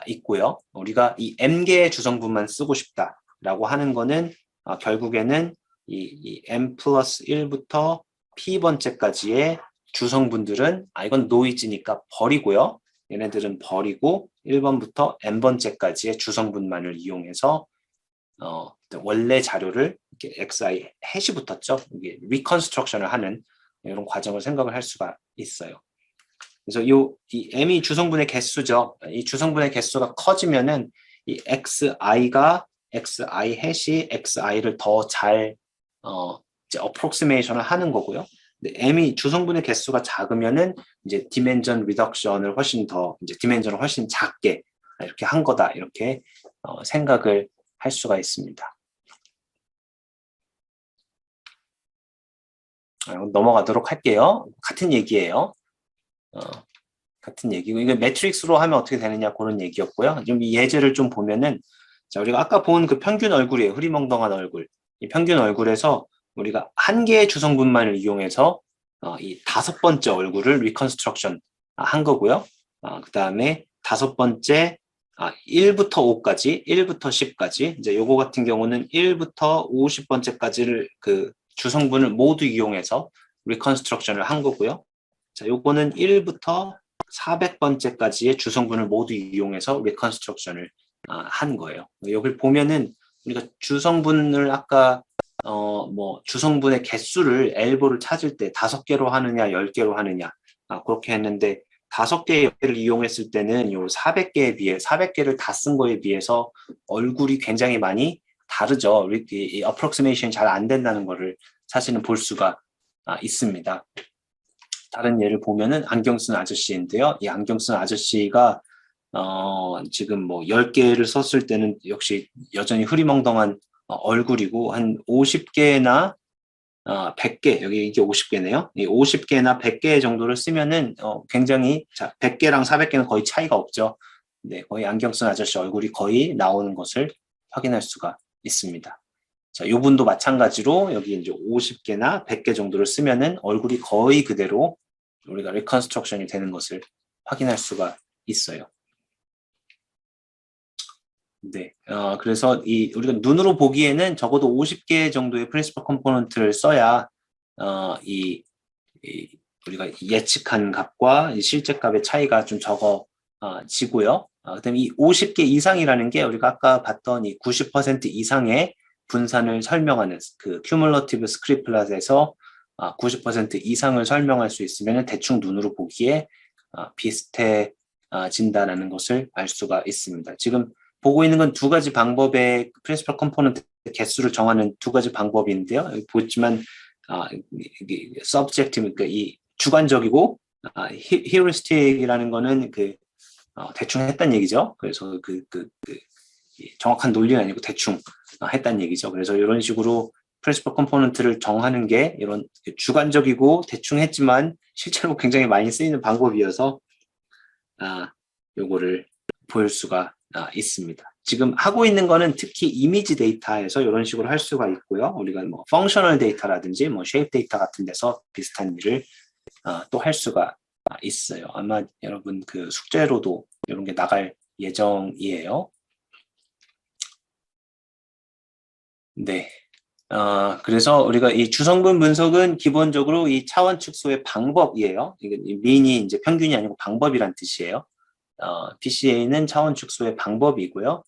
A: 있고요. 우리가 이 m개의 주성분만 쓰고 싶다라고 하는 거는 결국에는 이 m 플러스 1부터 p번째까지의 주성분들은 이건 노이즈니까 버리고요. 얘네들은 버리고 1번부터 n번째까지의 주성분만을 이용해서 원래 자료를 이렇게 xi 해시 붙었죠. 이게 리컨스트럭션을 하는 이런 과정을 생각을 할 수가 있어요. 그래서 이 m이 주성분의 개수죠. 이 주성분의 개수가 커지면은 이 xi가 xi 해시 xi를 더 잘 이제 어프록시메이션을 하는 거고요. 근데 m이 주성분의 개수가 작으면은 이제 디멘전 리덕션을 디멘전을 훨씬 작게 이렇게 한 거다 이렇게 생각을 할 수가 있습니다. 넘어가도록 할게요. 같은 얘기예요. 같은 얘기고 이거 매트릭스로 하면 어떻게 되느냐 그런 얘기였고요. 좀 이 예제를 좀 보면은 자 우리가 아까 본 그 평균 얼굴이에요. 흐리멍덩한 얼굴. 이 평균 얼굴에서 우리가 한 개의 주성분만을 이용해서 이 5번째 얼굴을 리컨스트럭션 한 거고요. 그 다음에 5번째 1부터 5까지, 1부터 10까지 이제 요거 같은 경우는 1부터 50번째까지를 그 주성분을 모두 이용해서 리컨스트럭션을 한 거고요. 자, 요거는 1부터 400번째까지의 주성분을 모두 이용해서 리컨스트럭션을 한 거예요. 여기 보면은 우리가 주성분을 아까 뭐 주성분의 개수를 엘보를 찾을 때 5개로 하느냐 10개로 하느냐 그렇게 했는데 5개의 를 이용했을 때는 요 400개를 다 쓴 거에 비해서 얼굴이 굉장히 많이 다르죠. 이 어프록시메이션이 잘 안 된다는 거를 사실은 볼 수가 있습니다. 다른 예를 보면은 안경 쓴 아저씨인데요. 이 안경 쓴 아저씨가 지금 뭐 10개를 썼을 때는 역시 여전히 흐리멍덩한 얼굴이고 한 50개나 100개, 여기 이게 50개네요. 이 50개나 100개 정도를 쓰면은 굉장히 100개랑 400개는 거의 차이가 없죠. 네, 거의 안경 쓴 아저씨 얼굴이 거의 나오는 것을 확인할 수가 있습니다. 자, 요 분도 마찬가지로 여기 이제 50개나 100개 정도를 쓰면은 얼굴이 거의 그대로 우리가 리컨스트럭션이 되는 것을 확인할 수가 있어요. 네, 그래서 우리가 눈으로 보기에는 적어도 50개 정도의 프린시플 컴포넌트를 써야 우리가 예측한 값과 실제 값의 차이가 좀 적어지고요. 그다음에 이 50개 이상이라는 게 우리가 아까 봤던 이 90% 이상의 분산을 설명하는 그 큐뮬러티브 스크립플랫에서 90% 이상을 설명할 수 있으면 대충 눈으로 보기에 비슷해진다는 것을 알 수가 있습니다. 지금 보고 있는 건 두 가지 방법의 프린시플 컴포넌트 개수를 정하는 두 가지 방법인데요. 여기 보지만 subjective, 그러니까 이 주관적이고 heuristic이라는 거는 대충 했단 얘기죠. 그래서 정확한 논리는 아니고 대충 했단 얘기죠. 그래서 이런 식으로 프린시플 컴포넌트를 정하는 게 이런 주관적이고 대충 했지만 실제로 굉장히 많이 쓰이는 방법이어서 요거를 보일 수가 있습니다. 지금 하고 있는 거는 특히 이미지 데이터에서 이런 식으로 할 수가 있고요. 우리가 뭐 펑셔널 데이터라든지 뭐 쉐입 데이터 같은 데서 비슷한 일을 또 할 수가 있어요. 아마 여러분 그 숙제로도 이런 게 나갈 예정이에요. 네. 그래서 우리가 이 주성분 분석은 기본적으로 이 차원 축소의 방법이에요. 이게 mean이 이제 평균이 아니고 방법이란 뜻이에요. PCA는 차원 축소의 방법이고요.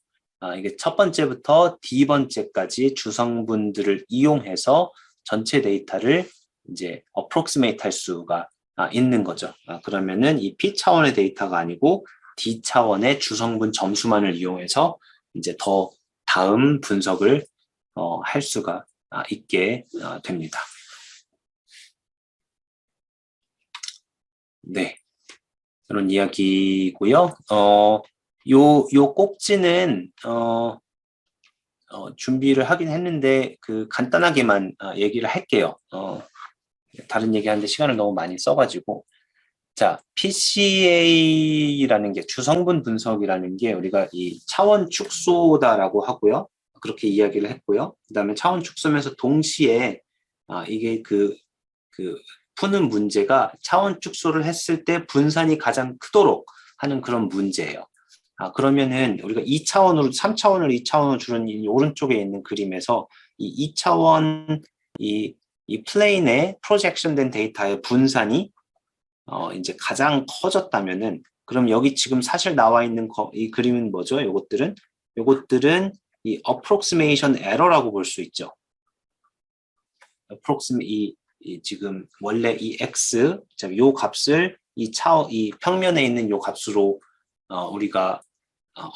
A: 이게 첫 번째부터 D번째까지 주성분들을 이용해서 전체 데이터를 이제 approximate 할 수가 있는 거죠. 그러면은 이 P 차원의 데이터가 아니고 D 차원의 주성분 점수만을 이용해서 이제 더 다음 분석을 할 수가 있게 됩니다. 네. 그런 이야기고요. 요 꼭지는 준비를 하긴 했는데 그 간단하게만 얘기를 할게요. 다른 얘기하는데 시간을 너무 많이 써가지고. 자, PCA라는 게 주성분 분석이라는 게 우리가 이 차원 축소다라고 하고요. 그렇게 이야기를 했고요. 그 다음에 차원 축소면서 동시에 이게 그 푸는 문제가 차원 축소를 했을 때 분산이 가장 크도록 하는 그런 문제예요. 그러면은 우리가 2차원으로 3차원을 2차원으로 줄은 이 오른쪽에 있는 그림에서 이 2차원 이 플레인에 프로젝션된 데이터의 분산이 이제 가장 커졌다면은 그럼 여기 지금 사실 나와 있는 이 그림은 뭐죠? 요것들은 이 approximation error라고 볼 수 있죠. 이 지금 원래 이 x 요 값을 이 평면에 있는 요 값으로 우리가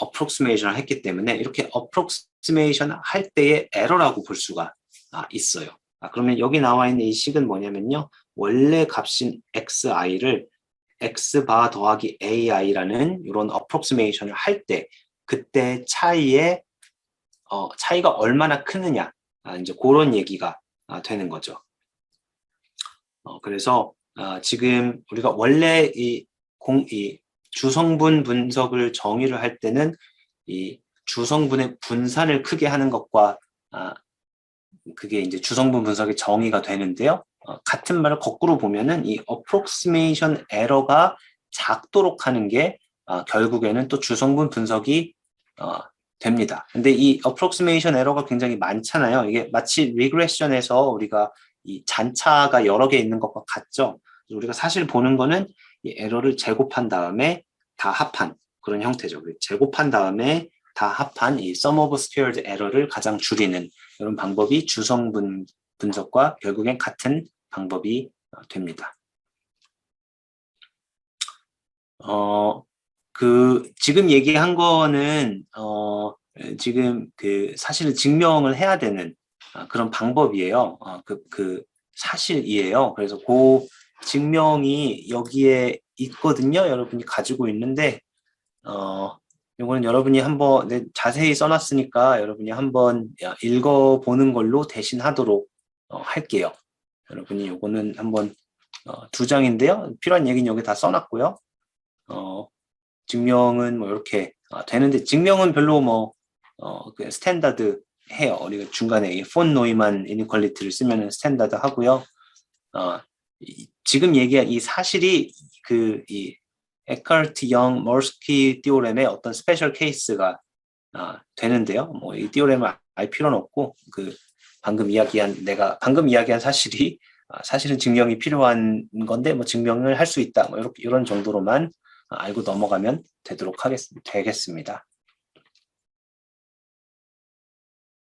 A: approximation을 했기 때문에 이렇게 approximation 할 때의 error라고 볼 수가 있어요. 그러면 여기 나와 있는 이 식은 뭐냐면요. 원래 값인 xi를 x바 더하기 ai라는 이런 approximation을 할 때 그때 차이가 얼마나 크느냐 이제 그런 얘기가 되는 거죠. 그래서 지금 우리가 원래 이 주성분 분석을 정의를 할 때는 이 주성분의 분산을 크게 하는 것과 그게 이제 주성분 분석의 정의가 되는데요. 같은 말을 거꾸로 보면은 이 approximation error가 작도록 하는 게 결국에는 또 주성분 분석이 됩니다. 근데 이 approximation error가 굉장히 많잖아요. 이게 마치 regression에서 우리가 이 잔차가 여러 개 있는 것과 같죠. 우리가 사실 보는 거는 이 에러를 제곱한 다음에 다 합한 그런 형태죠. 제곱한 다음에 다 합한 이 sum of squared error를 가장 줄이는 이런 방법이 주성분 분석과 결국엔 같은 방법이 됩니다. 지금 얘기한 거는 지금 사실은 증명을 해야 되는 그런 방법이에요. 사실이에요. 그래서 그 증명이 여기에 있거든요. 여러분이 가지고 있는데 이거는 여러분이 한번 자세히 써놨으니까 여러분이 한번 읽어보는 걸로 대신 하도록 할게요. 여러분이 이거는 한번 2장인데요. 필요한 얘기는 여기 다 써놨고요. 증명은 뭐 이렇게 되는데 증명은 별로 뭐 스탠다드 해요. 우리가 중간에 이 폰 노이만 이니퀄리티를 쓰면은 스탠다드 하고요. 지금 얘기한 이 사실이 이 에카르트 영 머스키 띠오렘의 어떤 스페셜 케이스가 되는데요. 뭐 이 띠오렘을 알 필요는 없고 방금 이야기한 사실이 사실은 증명이 필요한 건데 뭐 증명을 할 수 있다. 뭐 이런 정도로만 알고 넘어가면 되겠습니다.